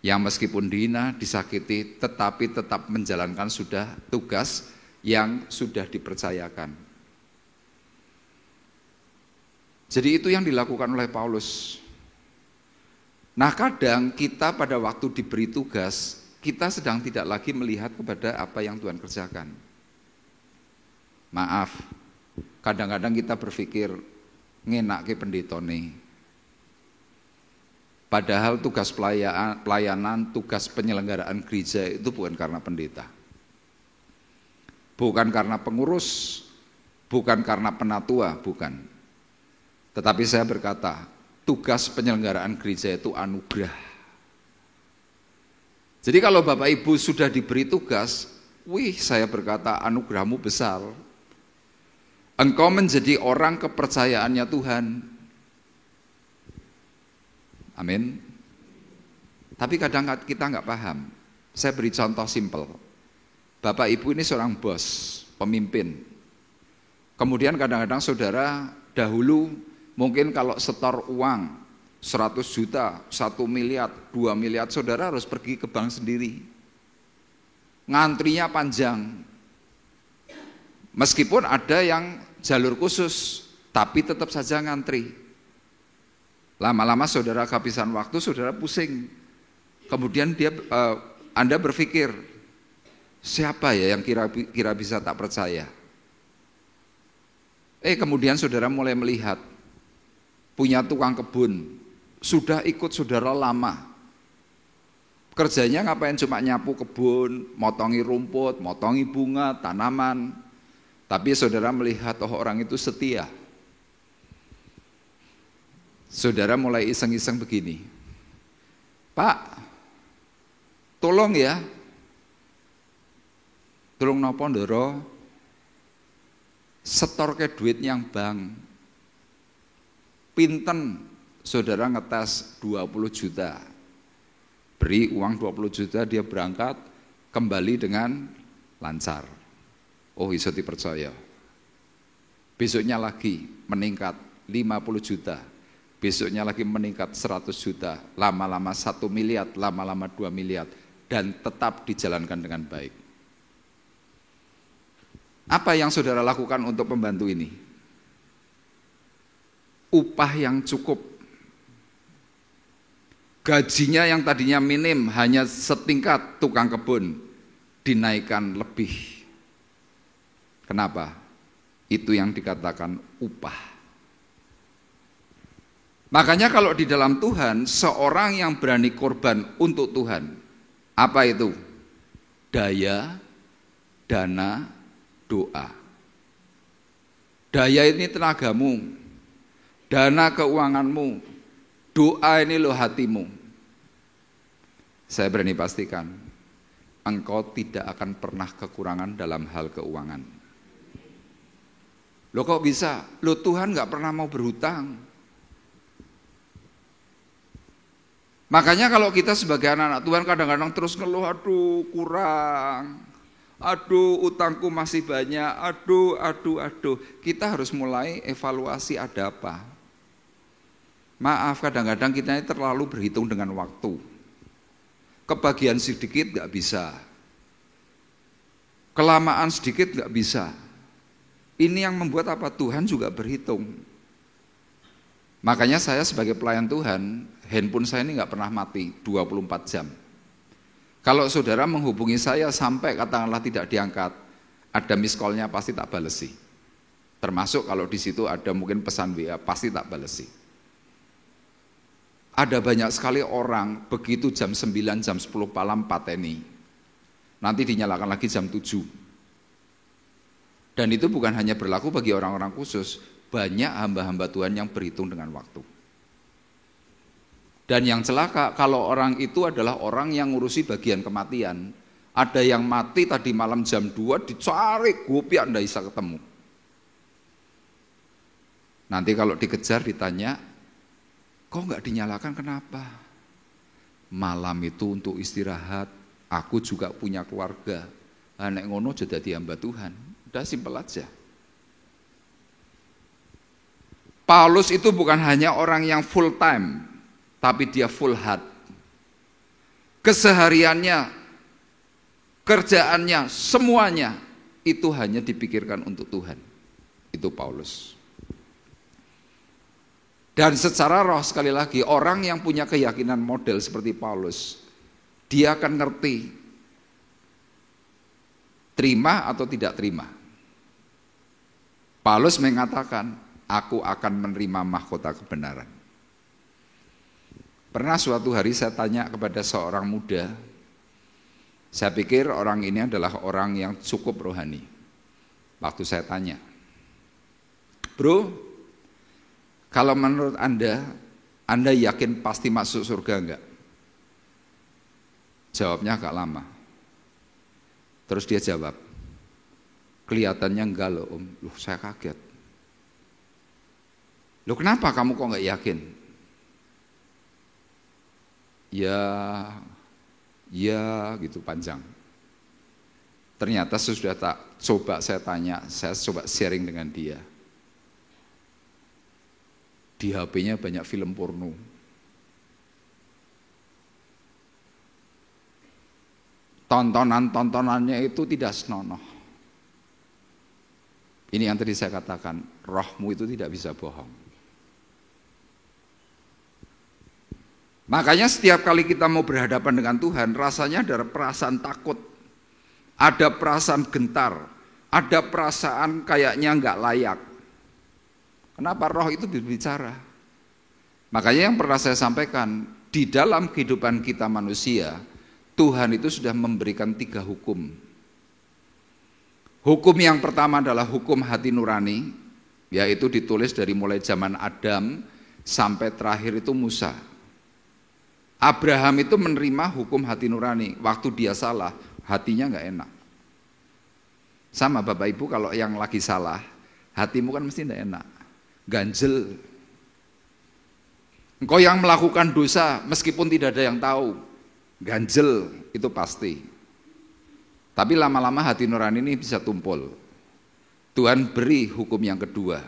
yang meskipun dihina, disakiti, tetapi tetap menjalankan sudah tugas yang sudah dipercayakan. Jadi itu yang dilakukan oleh Paulus. Nah, kadang kita pada waktu diberi tugas, kita sedang tidak lagi melihat kepada apa yang Tuhan kerjakan. Maaf, kadang-kadang kita berpikir ngenakke pendetone. Padahal tugas pelayanan, tugas penyelenggaraan gereja itu bukan karena pendeta. Bukan karena pengurus, bukan karena penatua, bukan. Tetapi saya berkata, tugas penyelenggaraan gereja itu anugerah. Jadi kalau Bapak Ibu sudah diberi tugas, saya berkata anugerahmu besar. Engkau menjadi orang kepercayaannya Tuhan. Amin. Tapi kadang kita nggak paham. Saya beri contoh simpel. Bapak Ibu ini seorang bos, pemimpin. Kemudian kadang-kadang saudara dahulu mungkin kalau setor uang 100 juta, 1 miliar, 2 miliar, saudara harus pergi ke bank sendiri. Ngantrinya panjang. Meskipun ada yang jalur khusus, tapi tetap saja ngantri. Lama-lama saudara kehabisan waktu, saudara pusing. Kemudian Anda berpikir, siapa ya yang kira bisa tak percaya? Kemudian saudara mulai melihat, punya tukang kebun, sudah ikut saudara lama. Kerjanya ngapain? Cuma nyapu kebun, motongi rumput, motongi bunga, tanaman. Tapi saudara melihat, orang itu setia. Saudara mulai iseng-iseng begini, Pak, tolong ya, tolong nopo ndoro, setor ke duit yang bank. Pinten saudara ngetes 20 juta. Beri uang 20 juta, dia berangkat, kembali dengan lancar. Iso dipercaya. Besoknya lagi meningkat 50 juta. Besoknya lagi meningkat 100 juta. Lama-lama 1 miliar, lama-lama 2 miliar. Dan tetap dijalankan dengan baik. Apa yang saudara lakukan untuk membantu ini? Upah yang cukup. Gajinya yang tadinya minim, hanya setingkat tukang kebun, dinaikkan lebih. Kenapa? Itu yang dikatakan upah. Makanya kalau di dalam Tuhan, seorang yang berani korban untuk Tuhan, apa itu? Daya, dana, doa. Daya ini tenagamu, dana keuanganmu, doa ini loh hatimu. Saya berani pastikan, engkau tidak akan pernah kekurangan dalam hal keuangan. Loh kok bisa? Loh Tuhan gak pernah mau berhutang. Makanya kalau kita sebagai anak-anak Tuhan kadang-kadang terus ngeluh, aduh kurang, aduh utangku masih banyak, aduh. Kita harus mulai evaluasi ada apa. Maaf, kadang-kadang kita ini terlalu berhitung dengan waktu. Kebagian sedikit gak bisa. Kelamaan sedikit gak bisa. Ini yang membuat apa? Tuhan juga berhitung. Makanya saya sebagai pelayan Tuhan, handphone saya ini gak pernah mati 24 jam. Kalau saudara menghubungi saya sampai katakanlah tidak diangkat, ada miss call-nya pasti tak balesi. Termasuk kalau di situ ada mungkin pesan WA, pasti tak balesi. ada banyak sekali orang begitu jam 9, jam 10 malam pateni. Nanti dinyalakan lagi jam 7. Dan itu bukan hanya berlaku bagi orang-orang khusus, banyak hamba-hamba Tuhan yang berhitung dengan waktu. Dan yang celaka kalau orang itu adalah orang yang ngurusi bagian kematian. Ada yang mati tadi malam jam 2 dicari, gopiak ndak bisa ketemu. Nanti kalau dikejar ditanya, kok nggak dinyalakan kenapa? Malam itu untuk istirahat, aku juga punya keluarga. Nek ngono jadi hamba Tuhan. Udah simpel aja. Paulus itu bukan hanya orang yang full time, tapi dia full heart. Kesehariannya, kerjaannya, semuanya itu hanya dipikirkan untuk Tuhan. Itu Paulus. Dan secara roh sekali lagi, orang yang punya keyakinan model seperti Paulus, dia akan ngerti terima atau tidak terima. Paulus mengatakan, aku akan menerima mahkota kebenaran. Pernah suatu hari saya tanya kepada seorang muda, saya pikir orang ini adalah orang yang cukup rohani. Waktu saya tanya, bro, kalau menurut Anda yakin pasti masuk surga enggak? Jawabnya agak lama. Terus dia jawab, kelihatannya enggak loh om. Loh, saya kaget. Loh kenapa kamu kok enggak yakin? Ya gitu panjang. Ternyata sudah tak coba saya tanya, saya coba sharing dengan dia. Di HP-nya banyak film porno. Tontonannya itu tidak senonoh. Ini yang tadi saya katakan, rohmu itu tidak bisa bohong. Makanya setiap kali kita mau berhadapan dengan Tuhan, rasanya ada perasaan takut, ada perasaan gentar, ada perasaan kayaknya nggak layak. Kenapa? Roh itu berbicara. Makanya yang pernah saya sampaikan, di dalam kehidupan kita manusia, Tuhan itu sudah memberikan 3 hukum. Hukum yang pertama adalah hukum hati nurani, yaitu ditulis dari mulai zaman Adam sampai terakhir itu Musa. Abraham itu menerima hukum hati nurani, waktu dia salah, hatinya nggak enak. Sama Bapak Ibu kalau yang lagi salah, hatimu kan mesti nggak enak. Ganjel. Engkau yang melakukan dosa meskipun tidak ada yang tahu, ganjel itu pasti. Tapi lama-lama hati nurani ini bisa tumpul. Tuhan beri hukum yang kedua,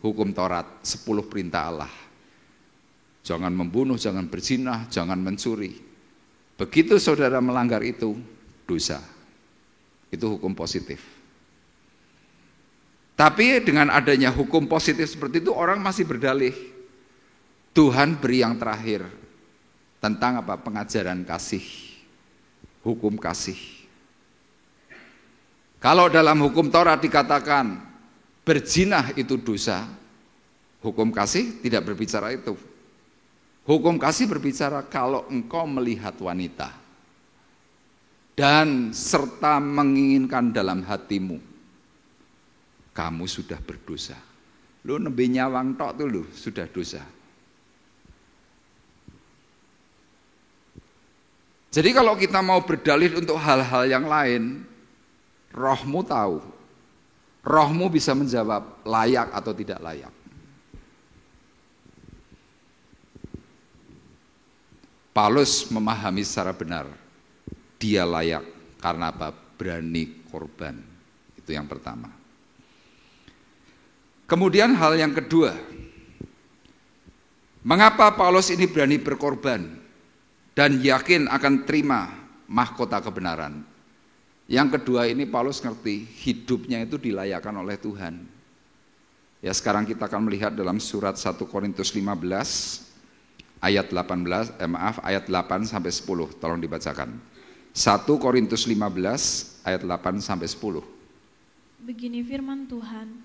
hukum Taurat, 10 perintah Allah. Jangan membunuh, jangan berzina, jangan mencuri. Begitu saudara melanggar itu, dosa. Itu hukum positif. Tapi dengan adanya hukum positif seperti itu, orang masih berdalih. Tuhan beri yang terakhir tentang apa? Pengajaran kasih, hukum kasih. Kalau dalam hukum Taurat dikatakan berzina itu dosa, hukum kasih tidak berbicara itu. Hukum kasih berbicara kalau engkau melihat wanita dan serta menginginkan dalam hatimu, kamu sudah berdosa. Lu nembe nyawang tok tuh lu sudah dosa. Jadi kalau kita mau berdalih untuk hal-hal yang lain, rohmu tahu, rohmu bisa menjawab layak atau tidak layak. Paulus memahami secara benar, dia layak karena apa? Berani korban. Itu yang pertama. Kemudian hal yang kedua, mengapa Paulus ini berani berkorban dan yakin akan terima mahkota kebenaran? Yang kedua ini Paulus ngerti hidupnya itu dilayakkan oleh Tuhan. Ya sekarang kita akan melihat dalam surat 1 Korintus 15 ayat 8 sampai 10, tolong dibacakan. 1 Korintus 15 ayat 8 sampai 10. Begini firman Tuhan,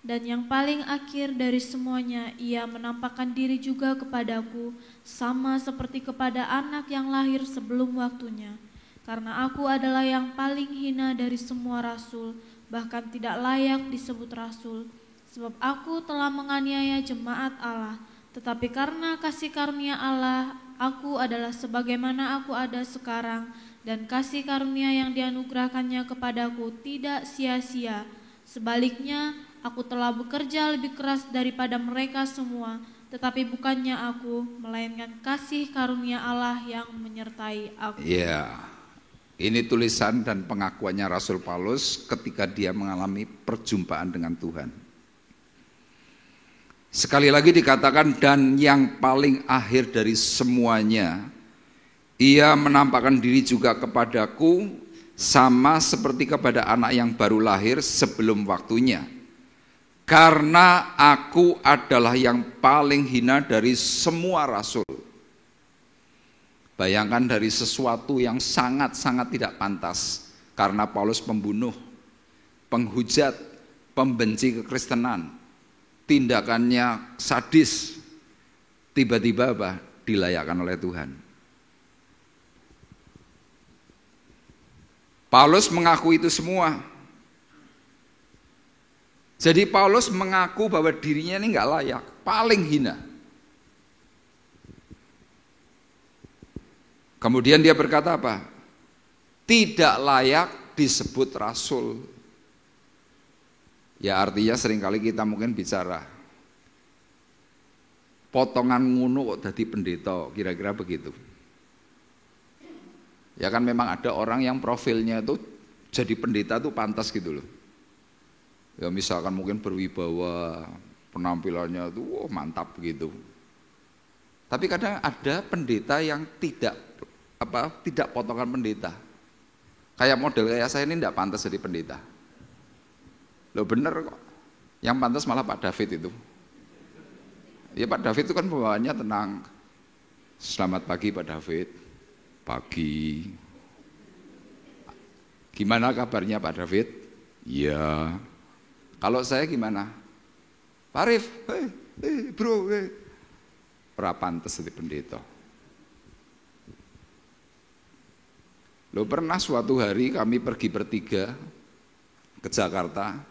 Dan yang paling akhir dari semuanya, ia menampakkan diri juga kepadaku, sama seperti kepada anak yang lahir sebelum waktunya. Karena aku adalah yang paling hina dari semua rasul, bahkan tidak layak disebut rasul, sebab aku telah menganiaya jemaat Allah. Tetapi karena kasih karunia Allah, aku adalah sebagaimana aku ada sekarang, dan kasih karunia yang dianugerahkannya kepadaku tidak sia-sia. Sebaliknya, aku telah bekerja lebih keras daripada mereka semua, tetapi bukannya aku, melainkan kasih karunia Allah yang menyertai aku. Ya, ini tulisan dan pengakuannya Rasul Paulus ketika dia mengalami perjumpaan dengan Tuhan. Sekali lagi dikatakan, dan yang paling akhir dari semuanya, ia menampakkan diri juga kepadaku, sama seperti kepada anak yang baru lahir sebelum waktunya. Karena aku adalah yang paling hina dari semua rasul. Bayangkan dari sesuatu yang sangat-sangat tidak pantas. Karena Paulus pembunuh, penghujat, pembenci kekristenan, tindakannya sadis, tiba-tiba apa? Dilayakkan oleh Tuhan. Paulus mengaku itu semua. Jadi Paulus mengaku bahwa dirinya ini nggak layak, paling hina. Kemudian dia berkata apa? Tidak layak disebut rasul. Ya artinya seringkali kita mungkin bicara, potongan ngunu kok jadi pendeta, kira-kira begitu. Ya kan memang ada orang yang profilnya itu jadi pendeta itu pantas gitu loh. Ya misalkan mungkin berwibawa, penampilannya itu mantap begitu. Tapi kadang ada pendeta yang tidak potongan pendeta. Kayak model kayak saya ini tidak pantas jadi pendeta. Loh bener kok. Yang pantas malah Pak David itu. Ya Pak David itu kan pembawaannya tenang. Selamat pagi Pak David. Pagi. Gimana kabarnya Pak David? Ya. Kalau saya gimana? Pak Arif, bro, pantes jadi pendeta. Lo pernah suatu hari kami pergi bertiga ke Jakarta.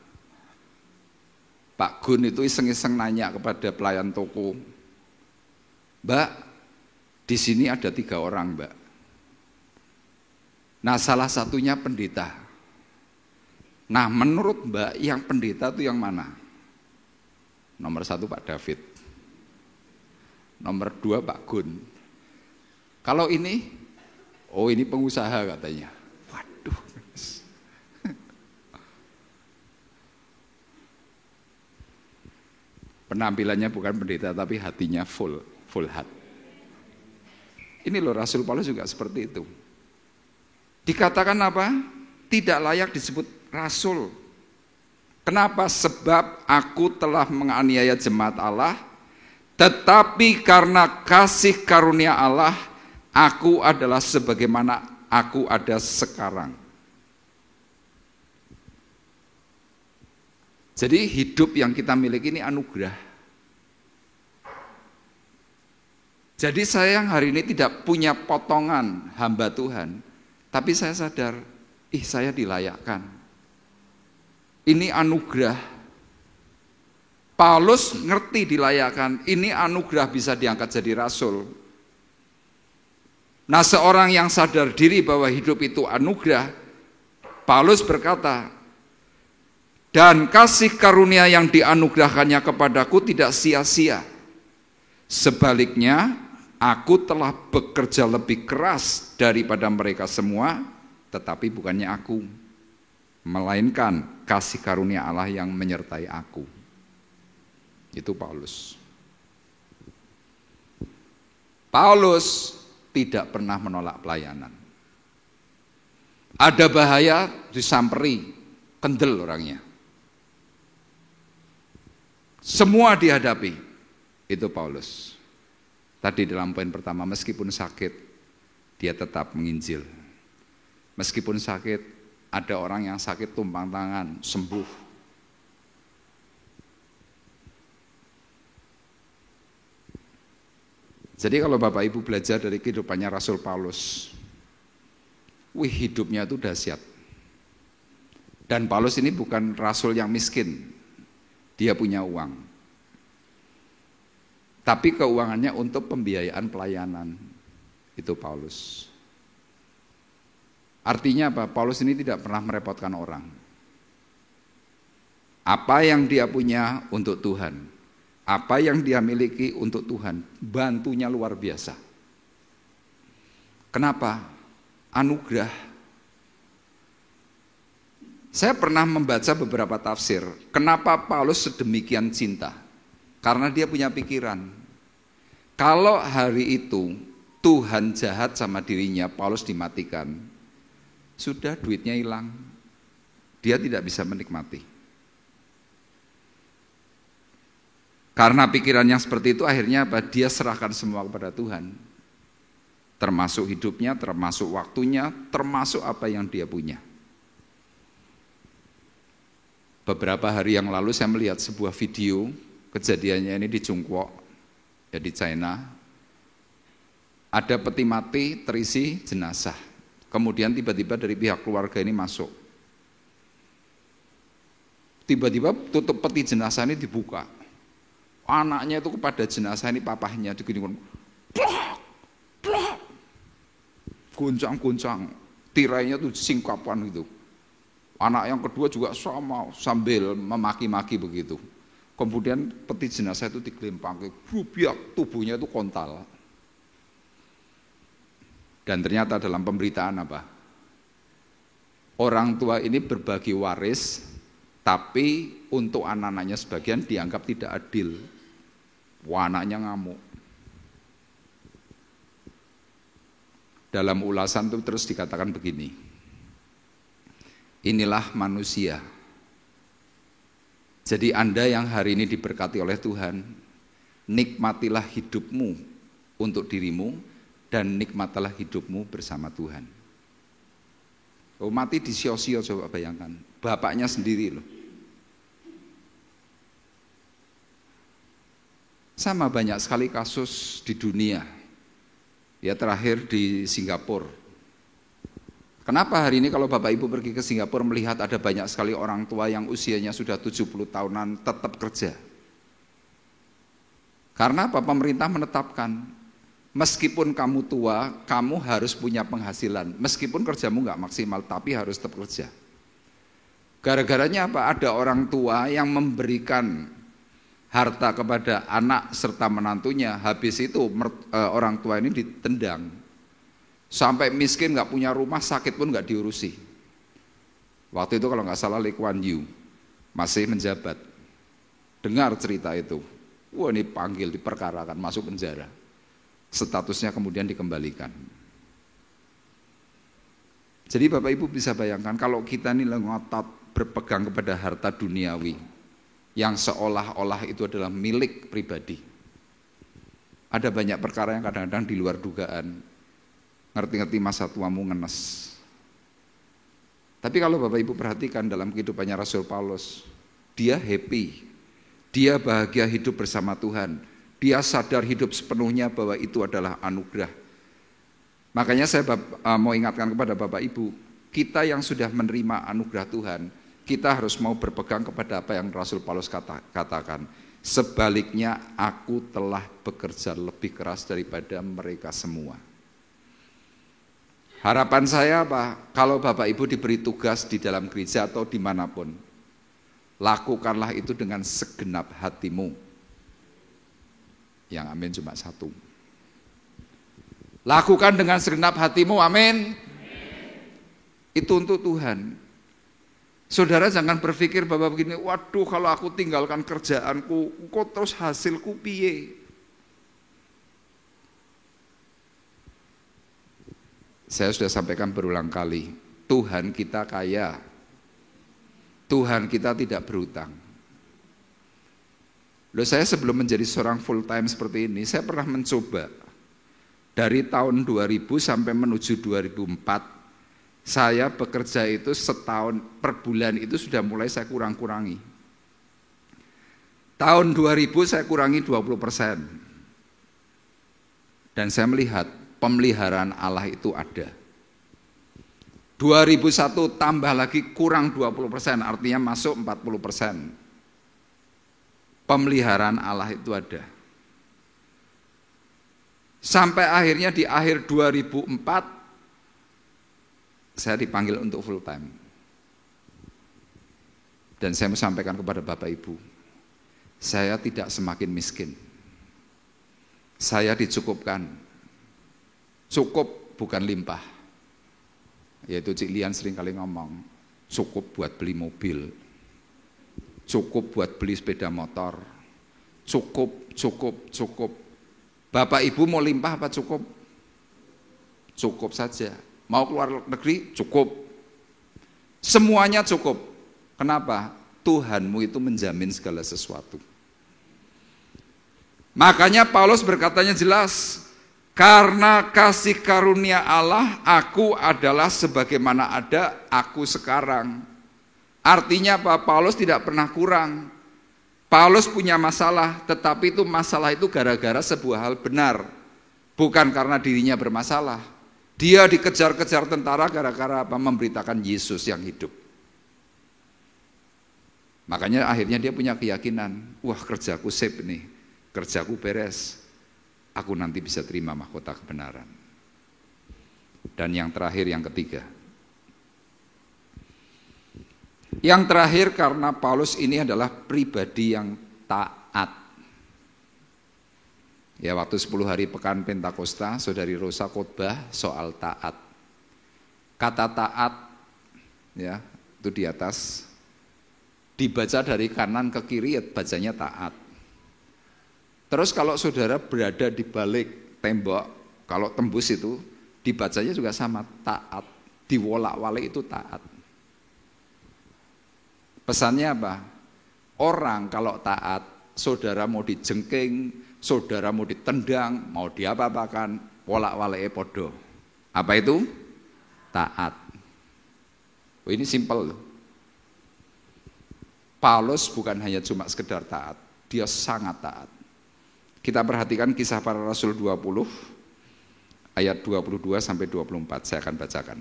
Pak Gun itu iseng-iseng nanya kepada pelayan toko, Mbak, di sini ada 3 orang, Mbak. Nah, salah satunya pendeta. Nah, menurut Mbak, yang pendeta itu yang mana? Nomor 1 Pak David. Nomor 2 Pak Gun. Kalau ini, oh ini pengusaha katanya. Waduh. Penampilannya bukan pendeta, tapi hatinya full heart. Ini loh Rasul Paulus juga seperti itu. Dikatakan apa? Tidak layak disebut rasul. Kenapa? Sebab aku telah menganiaya jemaat Allah, tetapi karena kasih karunia Allah, aku adalah sebagaimana aku ada sekarang. Jadi hidup yang kita miliki ini anugerah. Jadi saya yang hari ini tidak punya potongan hamba Tuhan, tapi saya sadar, saya dilayakkan. Ini anugerah. Paulus ngerti dilayakkan, ini anugerah bisa diangkat jadi rasul. Nah, seorang yang sadar diri bahwa hidup itu anugerah, Paulus berkata, dan kasih karunia yang dianugerahkannya kepadaku tidak sia-sia. Sebaliknya, aku telah bekerja lebih keras daripada mereka semua, tetapi bukannya aku, melainkan kasih karunia Allah yang menyertai aku. Itu Paulus. Paulus tidak pernah menolak pelayanan. Ada bahaya disamperi, kendel orangnya. Semua dihadapi. Itu Paulus. Tadi dalam poin pertama, meskipun sakit, dia tetap menginjil. Meskipun sakit, ada orang yang sakit tumpang tangan, sembuh. Jadi kalau Bapak Ibu belajar dari kehidupannya Rasul Paulus, hidupnya itu dahsyat. Dan Paulus ini bukan rasul yang miskin, dia punya uang. Tapi keuangannya untuk pembiayaan pelayanan, itu Paulus. Artinya apa? Paulus ini tidak pernah merepotkan orang. Apa yang dia punya untuk Tuhan, apa yang dia miliki untuk Tuhan, bantunya luar biasa. Kenapa? Anugerah. Saya pernah membaca beberapa tafsir, kenapa Paulus sedemikian cinta? Karena dia punya pikiran. Kalau hari itu Tuhan jahat sama dirinya, Paulus dimatikan, sudah duitnya hilang, dia tidak bisa menikmati. Karena pikiran yang seperti itu akhirnya apa? Dia serahkan semua kepada Tuhan. Termasuk hidupnya, termasuk waktunya, termasuk apa yang dia punya. Beberapa hari yang lalu saya melihat sebuah video, kejadiannya ini di Chungkwok, ya di China. Ada peti mati terisi jenazah. Kemudian tiba-tiba dari pihak keluarga ini masuk. Tiba-tiba tutup peti jenazah ini dibuka. Anaknya itu kepada jenazah ini papahnya digini-gini. Goncang-goncang, tirainya tuh singkapan gitu. Anak yang kedua juga sama, sambil memaki-maki begitu. Kemudian peti jenazah itu digelempangkan, grubiak, tubuhnya itu kontal. Dan ternyata dalam pemberitaan apa? Orang tua ini berbagi waris, tapi untuk anak-anaknya sebagian dianggap tidak adil. Wah, anaknya ngamuk. Dalam ulasan itu terus dikatakan begini. Inilah manusia. Jadi Anda yang hari ini diberkati oleh Tuhan, nikmatilah hidupmu untuk dirimu dan nikmatilah hidupmu bersama Tuhan. Oh, mati di sio-sio, coba bayangkan. Bapaknya sendiri loh. Sama banyak sekali kasus di dunia. Ya terakhir di Singapura. Kenapa hari ini kalau Bapak Ibu pergi ke Singapura melihat ada banyak sekali orang tua yang usianya sudah 70 tahunan tetap kerja? Karena apa? Pemerintah menetapkan, meskipun kamu tua, kamu harus punya penghasilan. Meskipun kerjamu nggak maksimal, tapi harus tetap kerja. Gara-garanya apa? Ada orang tua yang memberikan harta kepada anak serta menantunya, habis itu orang tua ini ditendang. Sampai miskin, nggak punya rumah, sakit pun nggak diurusi. Waktu itu kalau nggak salah Lee Kuan Yew masih menjabat. Dengar cerita itu, wah ini panggil, diperkarakan, masuk penjara. Statusnya kemudian dikembalikan. Jadi Bapak Ibu bisa bayangkan kalau kita ini ngotot berpegang kepada harta duniawi yang seolah-olah itu adalah milik pribadi. Ada banyak perkara yang kadang-kadang di luar dugaan. Ngerti-ngerti masa tuamu ngenes. Tapi kalau Bapak Ibu perhatikan dalam kehidupannya Rasul Paulus, dia happy, dia bahagia hidup bersama Tuhan, dia sadar hidup sepenuhnya bahwa itu adalah anugerah. Makanya saya mau ingatkan kepada Bapak Ibu, kita yang sudah menerima anugerah Tuhan, kita harus mau berpegang kepada apa yang Rasul Paulus katakan. Sebaliknya aku telah bekerja lebih keras daripada mereka semua. Harapan saya apa? Kalau Bapak Ibu diberi tugas di dalam gereja atau dimanapun, lakukanlah itu dengan segenap hatimu. Yang amin cuma satu. Lakukan dengan segenap hatimu, amin. Itu untuk Tuhan. Saudara jangan berpikir bahwa begini, waduh kalau aku tinggalkan kerjaanku, kok terus hasilku piye? Saya sudah sampaikan berulang kali, Tuhan kita kaya, Tuhan kita tidak berhutang. Loh, saya sebelum menjadi seorang full time seperti ini, saya pernah mencoba dari tahun 2000 sampai menuju 2004, saya bekerja itu setahun per bulan itu sudah mulai saya kurang-kurangi. Tahun 2000 saya kurangi 20%. Dan saya melihat pemeliharaan Allah itu ada. 2001 tambah lagi kurang 20%, artinya masuk 40%. Pemeliharaan Allah itu ada. Sampai akhirnya di akhir 2004, saya dipanggil untuk full time. Dan saya mau sampaikan kepada Bapak Ibu, saya tidak semakin miskin. Saya dicukupkan. Cukup bukan limpah. Yaitu Cik Lian sering kali ngomong, cukup buat beli mobil, cukup buat beli sepeda motor, cukup. Bapak Ibu mau limpah apa cukup? Cukup saja. Mau keluar negeri? Cukup. Semuanya cukup. Kenapa? Tuhanmu itu menjamin segala sesuatu. Makanya Paulus berkatanya jelas, karena kasih karunia Allah, aku adalah sebagaimana ada aku sekarang. Artinya apa? Paulus tidak pernah kurang. Paulus punya masalah, tetapi itu masalah itu gara-gara sebuah hal benar. Bukan karena dirinya bermasalah. Dia dikejar-kejar tentara gara-gara apa? Memberitakan Yesus yang hidup. Makanya akhirnya dia punya keyakinan, wah kerjaku sip nih, kerjaku beres. Aku nanti bisa terima mahkota kebenaran. Dan yang terakhir, yang ketiga. Yang terakhir karena Paulus ini adalah pribadi yang taat. Ya, waktu 10 hari pekan Pentakosta, Saudari Rosa khotbah soal taat. Kata taat, ya, itu di atas. Dibaca dari kanan ke kiri, ya bacanya taat. Terus kalau saudara berada di balik tembok, kalau tembus itu, dibacanya juga sama, taat. Diwolak-walik itu taat. Pesannya apa? Orang kalau taat, saudara mau dijengking, saudara mau ditendang, mau diapa-apakan, wolak-walik podo. Apa itu? Taat. Oh, ini simpel loh. Paulus bukan hanya cuma sekedar taat, dia sangat taat. Kita perhatikan Kisah Para Rasul 20 ayat 22 sampai 24, saya akan bacakan.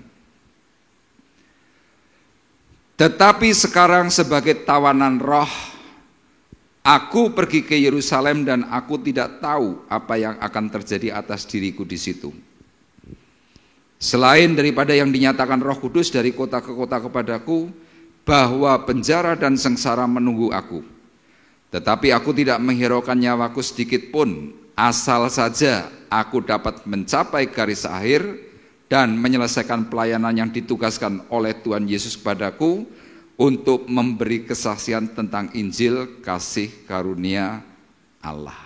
Tetapi sekarang sebagai tawanan roh, aku pergi ke Yerusalem dan aku tidak tahu apa yang akan terjadi atas diriku di situ. Selain daripada yang dinyatakan Roh Kudus dari kota ke kota kepadaku, bahwa penjara dan sengsara menunggu aku. Tetapi aku tidak menghiraukan nyawaku sedikit pun, asal saja aku dapat mencapai garis akhir dan menyelesaikan pelayanan yang ditugaskan oleh Tuhan Yesus kepadaku untuk memberi kesaksian tentang Injil kasih karunia Allah.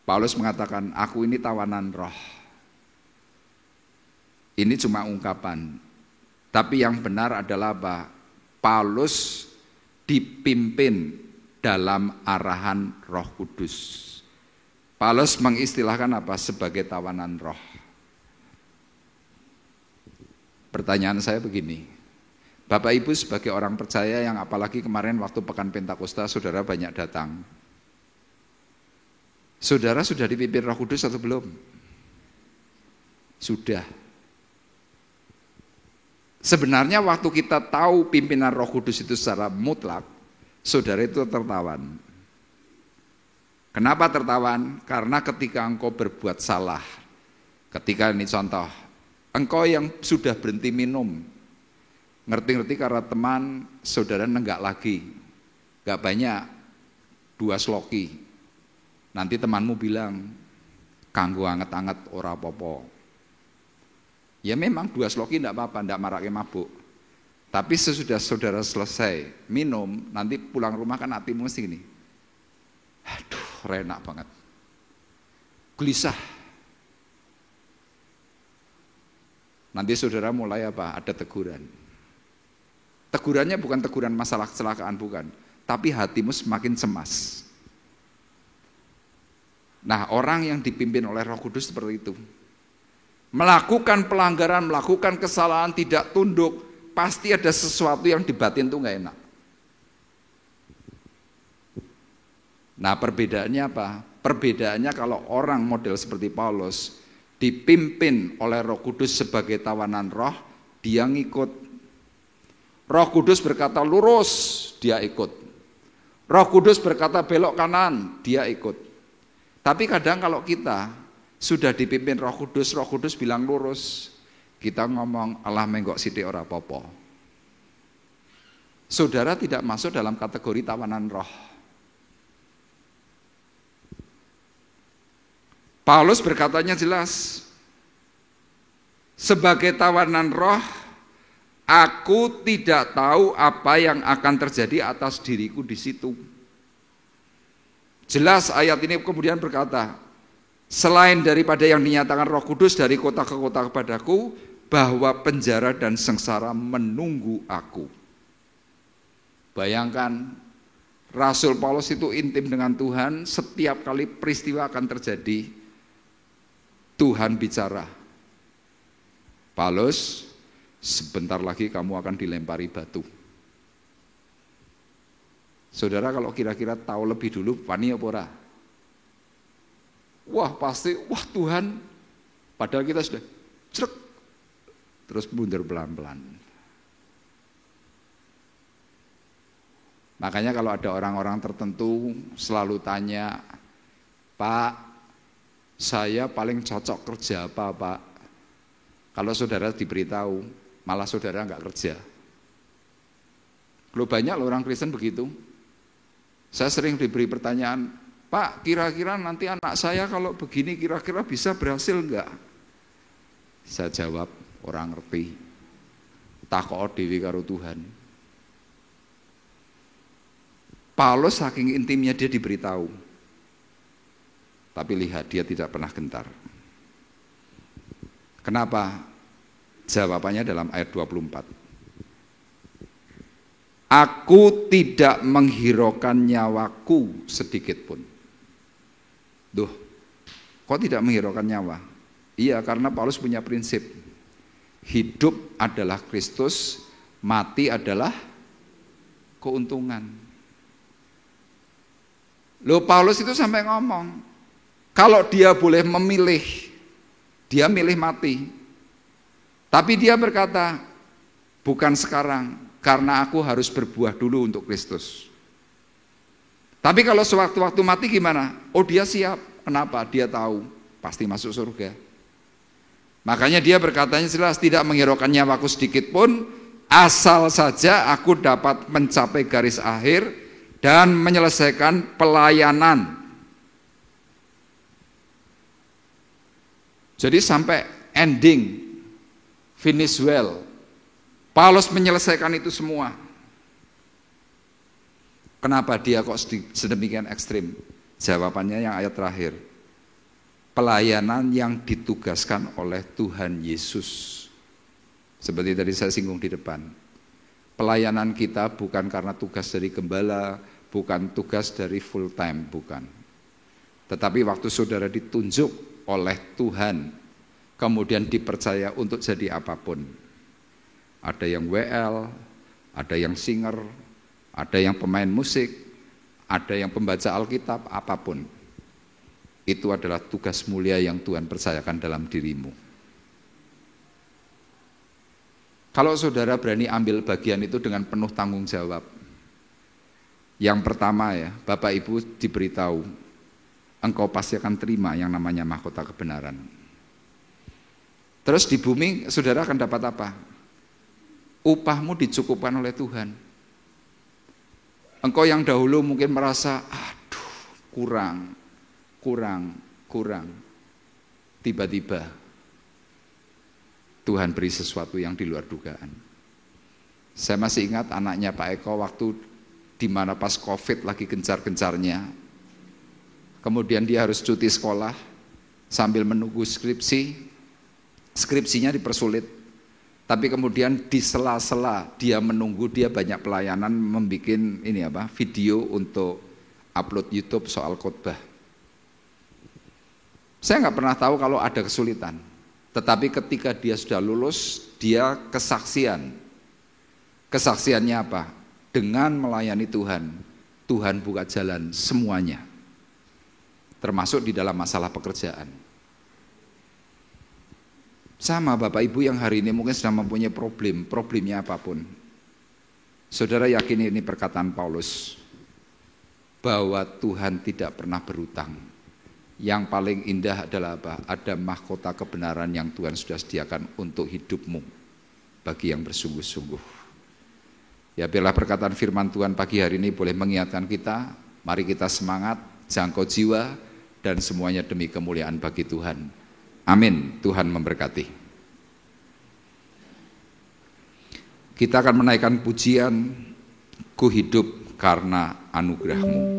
Paulus mengatakan, aku ini tawanan roh. Ini cuma ungkapan. Tapi yang benar adalah apa? Paulus dipimpin dalam arahan Roh Kudus. Paulus mengistilahkan apa? Sebagai tawanan roh. Pertanyaan saya begini, Bapak Ibu sebagai orang percaya yang apalagi kemarin waktu pekan Pentakosta saudara banyak datang. Saudara sudah dipimpin Roh Kudus atau belum? Sudah. Sebenarnya waktu kita tahu pimpinan Roh Kudus itu secara mutlak, saudara itu tertawan. Kenapa tertawan? Karena ketika engkau berbuat salah, ketika ini contoh, engkau yang sudah berhenti minum, ngerti-ngerti karena teman, saudara nenggak lagi, gak banyak, 2 sloki. Nanti temanmu bilang, kanggo anget-anget ora apa-apa. Ya memang 2 sloki enggak apa-apa, enggak marake mabuk. Tapi sesudah saudara selesai minum, nanti pulang rumah kan hatimu mesti gini. Aduh, enak banget. Gelisah. Nanti saudara mulai apa? Ada teguran. Tegurannya bukan teguran masalah kecelakaan, bukan. Tapi hatimu semakin cemas. Nah, orang yang dipimpin oleh Roh Kudus seperti itu. Melakukan pelanggaran, melakukan kesalahan, tidak tunduk, pasti ada sesuatu yang di batin itu nggak enak. Nah perbedaannya apa? Perbedaannya kalau orang model seperti Paulus dipimpin oleh Roh Kudus sebagai tawanan roh, dia ngikut. Roh Kudus berkata lurus, dia ikut. Roh Kudus berkata belok kanan, dia ikut. Tapi kadang kalau kita sudah dipimpin Roh Kudus bilang lurus, kita ngomong Allah menggok sithik ora apa-apa. Saudara tidak masuk dalam kategori tawanan roh. Paulus berkatanya jelas, sebagai tawanan roh, aku tidak tahu apa yang akan terjadi atas diriku di situ. Jelas ayat ini kemudian berkata, selain daripada yang dinyatakan Roh Kudus dari kota ke kota kepadaku, bahwa penjara dan sengsara menunggu aku. Bayangkan, Rasul Paulus itu intim dengan Tuhan, setiap kali peristiwa akan terjadi, Tuhan bicara, Paulus, sebentar lagi kamu akan dilempari batu. Saudara kalau kira-kira tahu lebih dulu, wani apa ora? Wah pasti, wah Tuhan, padahal kita sudah cerek, terus mundur pelan-pelan. Makanya kalau ada orang-orang tertentu selalu tanya, Pak, saya paling cocok kerja apa Pak? Kalau saudara diberitahu, malah saudara enggak kerja. Loh banyak loh orang Kristen begitu. Saya sering diberi pertanyaan, Pak, kira-kira nanti anak saya kalau begini kira-kira bisa berhasil enggak? Saya jawab, orang ngerti. Takok dhewe karo Tuhan. Paulus saking intimnya dia diberitahu. Tapi lihat, dia tidak pernah gentar. Kenapa? Jawabannya dalam ayat 24. Aku tidak menghiraukan nyawaku sedikit pun. Duh, kok tidak menghiraukan nyawa? Iya, karena Paulus punya prinsip. Hidup adalah Kristus, mati adalah keuntungan. Loh, Paulus itu sampai ngomong, kalau dia boleh memilih, dia milih mati. Tapi dia berkata, bukan sekarang, karena aku harus berbuah dulu untuk Kristus. Tapi kalau sewaktu-waktu mati gimana? Oh, dia siap. Kenapa? Dia tahu pasti masuk surga. Makanya dia berkatanya jelas, tidak menghiraukan nyawaku sedikit pun, asal saja aku dapat mencapai garis akhir dan menyelesaikan pelayanan. Jadi sampai ending, finish well. Paulus menyelesaikan itu semua. Kenapa dia kok sedemikian ekstrim? Jawabannya yang ayat terakhir. Pelayanan yang ditugaskan oleh Tuhan Yesus. Seperti tadi saya singgung di depan. Pelayanan kita bukan karena tugas dari gembala, bukan tugas dari full time, bukan. Tetapi waktu saudara ditunjuk oleh Tuhan, kemudian dipercaya untuk jadi apapun. Ada yang WL, ada yang singer, ada yang pemain musik, ada yang pembaca Alkitab, apapun. Itu adalah tugas mulia yang Tuhan percayakan dalam dirimu. Kalau saudara berani ambil bagian itu dengan penuh tanggung jawab. Yang pertama ya, Bapak Ibu diberitahu, engkau pasti akan terima yang namanya mahkota kebenaran. Terus di bumi saudara akan dapat apa? Upahmu dicukupkan oleh Tuhan. Engkau yang dahulu mungkin merasa, aduh kurang. Tiba-tiba Tuhan beri sesuatu yang di luar dugaan. Saya masih ingat anaknya Pak Eko waktu di mana pas COVID lagi gencar-gencarnya. Kemudian dia harus cuti sekolah sambil menunggu skripsi. Skripsinya dipersulit. Tapi kemudian di sela-sela dia menunggu, dia banyak pelayanan membuat video untuk upload YouTube soal khotbah. Saya nggak pernah tahu kalau ada kesulitan. Tetapi ketika dia sudah lulus, dia kesaksian. Kesaksiannya apa? Dengan melayani Tuhan, Tuhan buka jalan semuanya. termasuk di dalam masalah pekerjaan. Sama Bapak Ibu yang hari ini mungkin sedang mempunyai problemnya apapun. Saudara yakin ini perkataan Paulus, bahwa Tuhan tidak pernah berutang. Yang paling indah adalah apa? Ada mahkota kebenaran yang Tuhan sudah sediakan untuk hidupmu, bagi yang bersungguh-sungguh. Ya, biarlah perkataan firman Tuhan pagi hari ini boleh mengingatkan kita, mari kita semangat, jangkau jiwa, dan semuanya demi kemuliaan bagi Tuhan. Amin. Tuhan memberkati. Kita akan menaikkan pujian, ku hidup karena anugerah-Mu.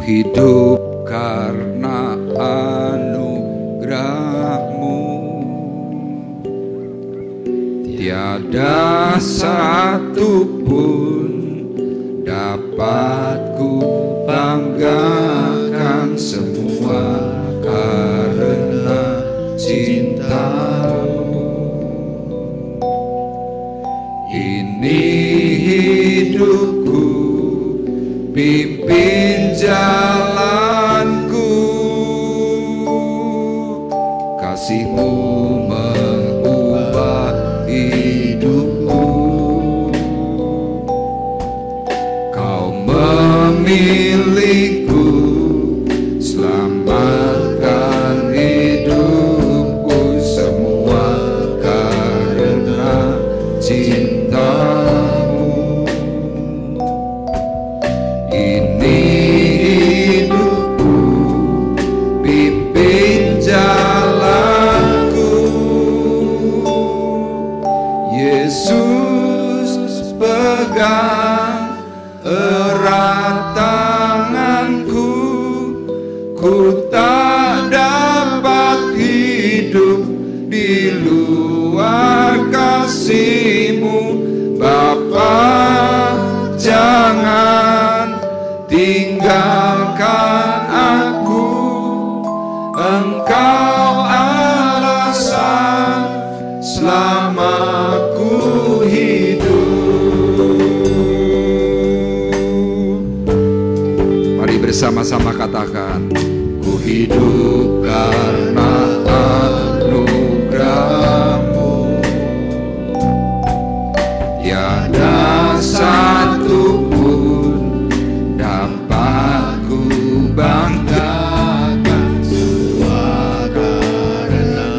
Hidup karena anugerah-Mu, tiada satu pun dapat ku banggakan, semua karena cinta-Mu. Ini hidupku, pimpin jalanku, kasih-Mu mengubah hidupku. Kau memilihku, selamatkan hidupku, semua karena cinta-Mu. Ini hidupku, pimpin jalanku, Yesus pegang erat tanganku, ku tak dapat hidup di luar kasih-Mu, Bapa. Jangan tinggalkan aku, Engkau alasan selama ku hidup. Mari bersama-sama katakan, ku hidup karena anugerah-Mu, tiada satu pun dapat ku banggakan, semua karena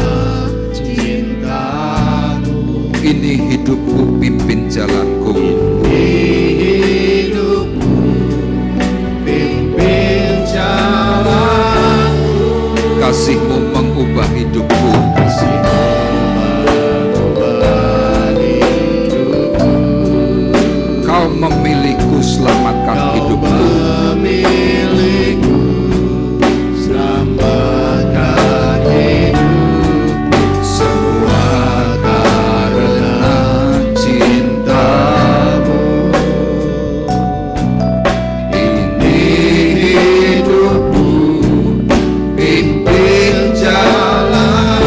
cinta-Mu. Ini hidupku, pimpin jalanku, hidupku, pimpin jalanku, kasih-Mu mengubah hidupku, kasih-Mu mengubah hidupku. Kau memilihku, selamatkan hidupku, memilihku, selamatkan hidupku, semua karena cinta-Mu. Ini hidupku, pimpin jalan.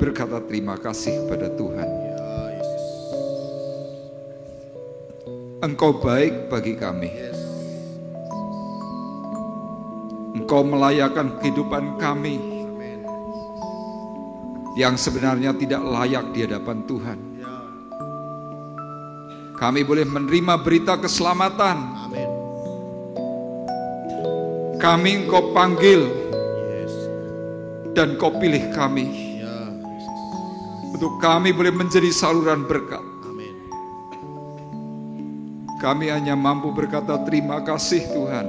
berkata terima kasih kepada Tuhan. Engkau baik bagi kami. Engkau melayakan kehidupan kami yang sebenarnya tidak layak di hadapan Tuhan. Kami boleh menerima berita keselamatan. Kami Engkau panggil dan Kau pilih kami untuk kami boleh menjadi saluran berkat. Kami hanya mampu berkata terima kasih Tuhan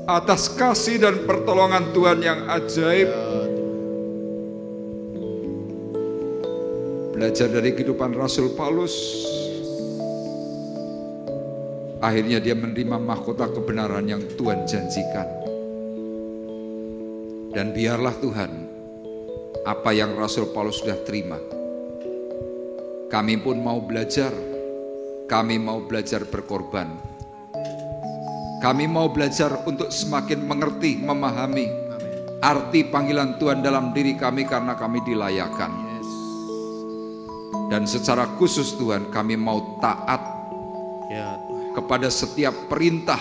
atas kasih dan pertolongan Tuhan yang ajaib. Belajar dari kehidupan Rasul Paulus, akhirnya dia menerima mahkota kebenaran yang Tuhan janjikan. Dan biarlah Tuhan, apa yang Rasul Paulus sudah terima, kami pun mau belajar. Kami mau belajar berkorban. Kami mau belajar untuk semakin mengerti, memahami arti panggilan Tuhan dalam diri kami karena kami dilayakan. Dan secara khusus Tuhan, kami mau taat kepada setiap perintah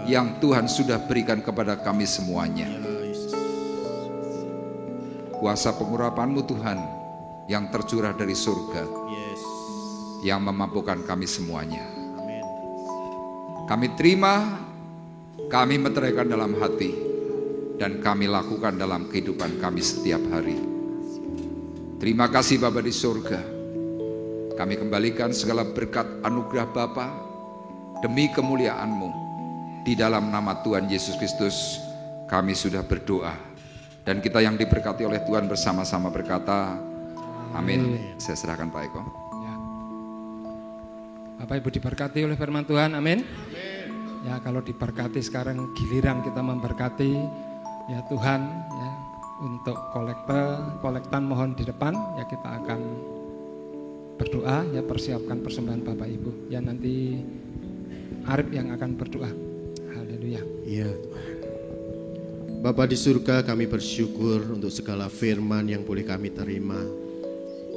yang Tuhan sudah berikan kepada kami semuanya. Kuasa pengurapan-Mu Tuhan yang tercurah dari surga, yang memampukan kami semuanya. Kami terima, kami meteraikan dalam hati, dan kami lakukan dalam kehidupan kami setiap hari. Terima kasih Bapa di surga. Kami kembalikan segala berkat anugerah Bapa demi kemuliaan-Mu. Di dalam nama Tuhan Yesus Kristus kami sudah berdoa. Dan kita yang diberkati oleh Tuhan bersama-sama berkata, amin. Saya serahkan Pak Eko. Ya. Bapak Ibu diberkati oleh firman Tuhan, amin. Ya, kalau diberkati sekarang giliran kita memberkati ya Tuhan ya. Untuk kolektan mohon di depan ya, kita akan berdoa ya, persiapkan persembahan Bapak Ibu ya, nanti Arif yang akan berdoa. Haleluya. Iya. Bapa di surga, kami bersyukur untuk segala firman yang boleh kami terima.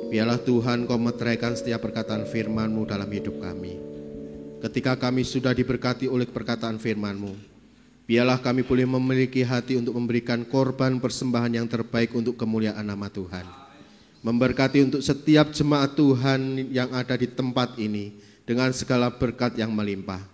Biarlah Tuhan Kau meteraikan setiap perkataan firman-Mu dalam hidup kami. Ketika kami sudah diberkati oleh perkataan firman-Mu, biarlah kami boleh memiliki hati untuk memberikan korban persembahan yang terbaik untuk kemuliaan nama Tuhan. Memberkati untuk setiap jemaat Tuhan yang ada di tempat ini dengan segala berkat yang melimpah.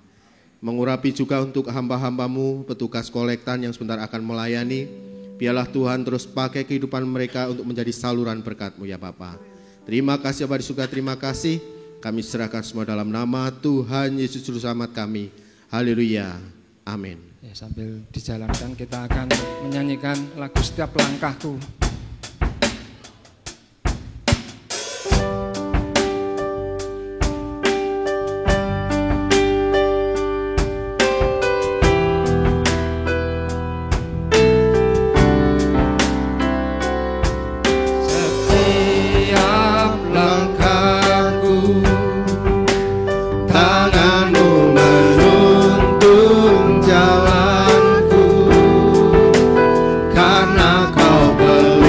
Mengurapi juga untuk hamba-hamba-Mu, petugas kolektan yang sebentar akan melayani. Biarlah Tuhan terus pakai kehidupan mereka untuk menjadi saluran berkat-Mu ya Bapa. Terima kasih Bapa di surga, terima kasih. Kami serahkan semua dalam nama Tuhan Yesus Juru Selamat kami. Haleluya. Amin. Ya, sambil dijalankan kita akan menyanyikan lagu Setiap Langkahku. Setiap langkahku, tangan-Mu menuntun jalanku, karena Kau belum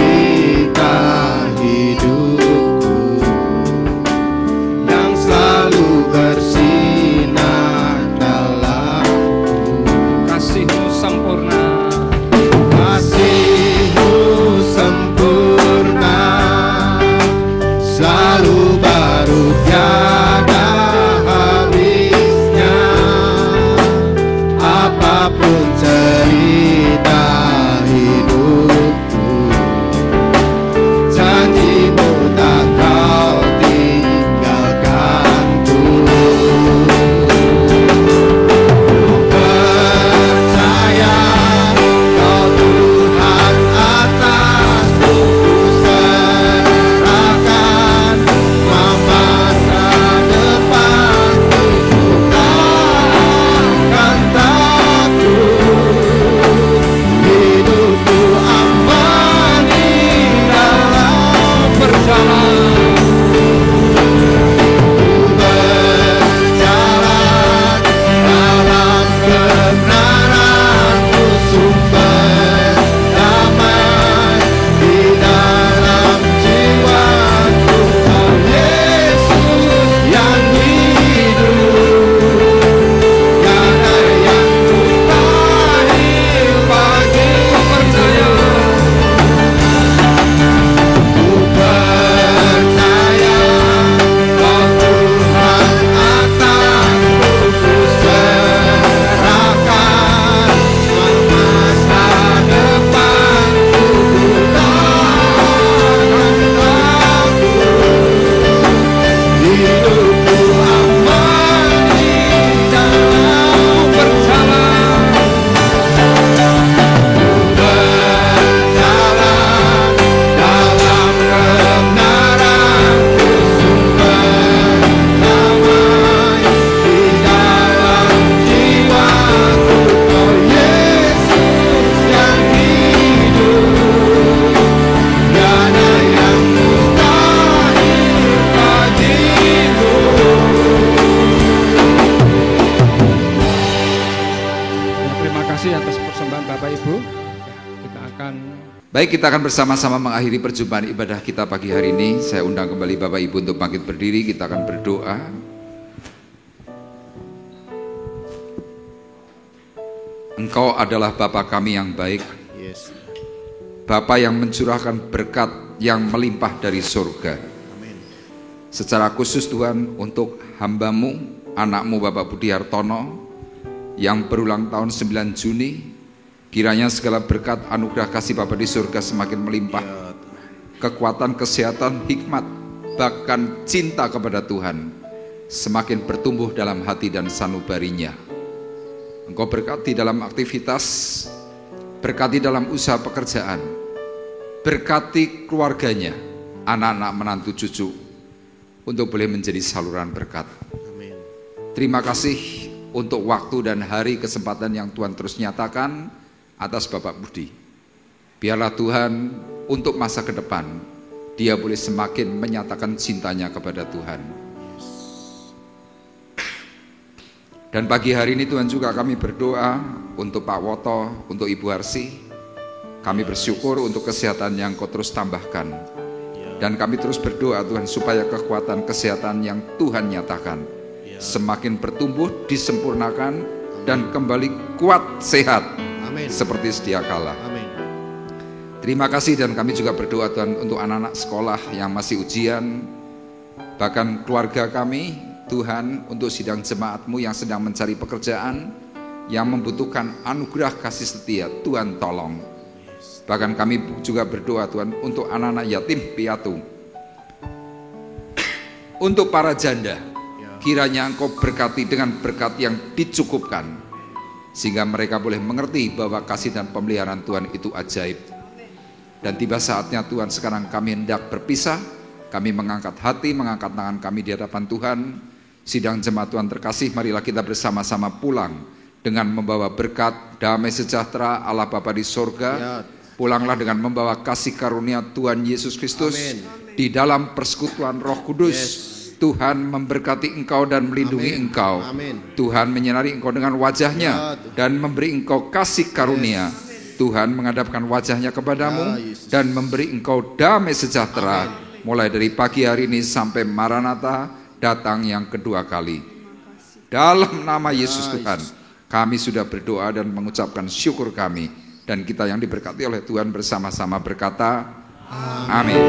Baik, kita akan bersama-sama mengakhiri perjumpaan ibadah kita pagi hari ini. Saya undang kembali Bapak Ibu untuk bangkit berdiri, kita akan berdoa. Engkau adalah Bapa kami yang baik, Yes. Bapa yang mencurahkan berkat yang melimpah dari surga. Amin. Secara khusus Tuhan, untuk hamba-Mu, anak-Mu Bapak Budi Hartono yang berulang tahun 9 Juni, kiranya segala berkat anugerah kasih Bapa di surga semakin melimpah. Kekuatan, kesehatan, hikmat, bahkan cinta kepada Tuhan semakin bertumbuh dalam hati dan sanubarinya. Engkau berkati dalam aktivitas, berkati dalam usaha pekerjaan, berkati keluarganya, anak-anak, menantu, cucu, untuk boleh menjadi saluran berkat. Amin. Terima kasih untuk waktu dan hari kesempatan yang Tuhan terus nyatakan atas Bapak Budi. Biarlah Tuhan untuk masa ke depan dia boleh semakin menyatakan cintanya kepada Tuhan. Dan pagi hari ini Tuhan juga kami berdoa untuk Pak Woto, untuk Ibu Harsi. Kami bersyukur untuk kesehatan yang Kau terus tambahkan. Dan kami terus berdoa Tuhan supaya kekuatan kesehatan yang Tuhan nyatakan semakin bertumbuh, disempurnakan, dan kembali kuat, sehat. Amin. Seperti sedia kala. Amin. Terima kasih, dan kami juga berdoa Tuhan untuk anak-anak sekolah yang masih ujian, bahkan keluarga kami Tuhan, untuk sidang jemaat-Mu yang sedang mencari pekerjaan, yang membutuhkan anugerah kasih setia, Tuhan tolong. Bahkan kami juga berdoa Tuhan untuk anak-anak yatim piatu, untuk para janda, kiranya Engkau berkati dengan berkat yang dicukupkan, sehingga mereka boleh mengerti bahwa kasih dan pemeliharaan Tuhan itu ajaib. Dan tiba saatnya Tuhan, sekarang kami hendak berpisah. Kami mengangkat hati, mengangkat tangan kami di hadapan Tuhan. Sidang jemaat Tuhan terkasih, marilah kita bersama-sama pulang dengan membawa berkat, damai sejahtera Allah Bapa di sorga. Pulanglah dengan membawa kasih karunia Tuhan Yesus Kristus. Amin. Di dalam persekutuan Roh Kudus. Tuhan memberkati engkau dan melindungi engkau. Amin. Tuhan menyinari engkau dengan wajahnya dan memberi engkau kasih karunia. Tuhan menghadapkan wajahnya kepadamu dan memberi engkau damai sejahtera. Mulai dari pagi hari ini sampai Maranatha datang yang kedua kali. Dalam nama Yesus Tuhan, kami sudah berdoa dan mengucapkan syukur kami. Dan kita yang diberkati oleh Tuhan bersama-sama berkata, Amin.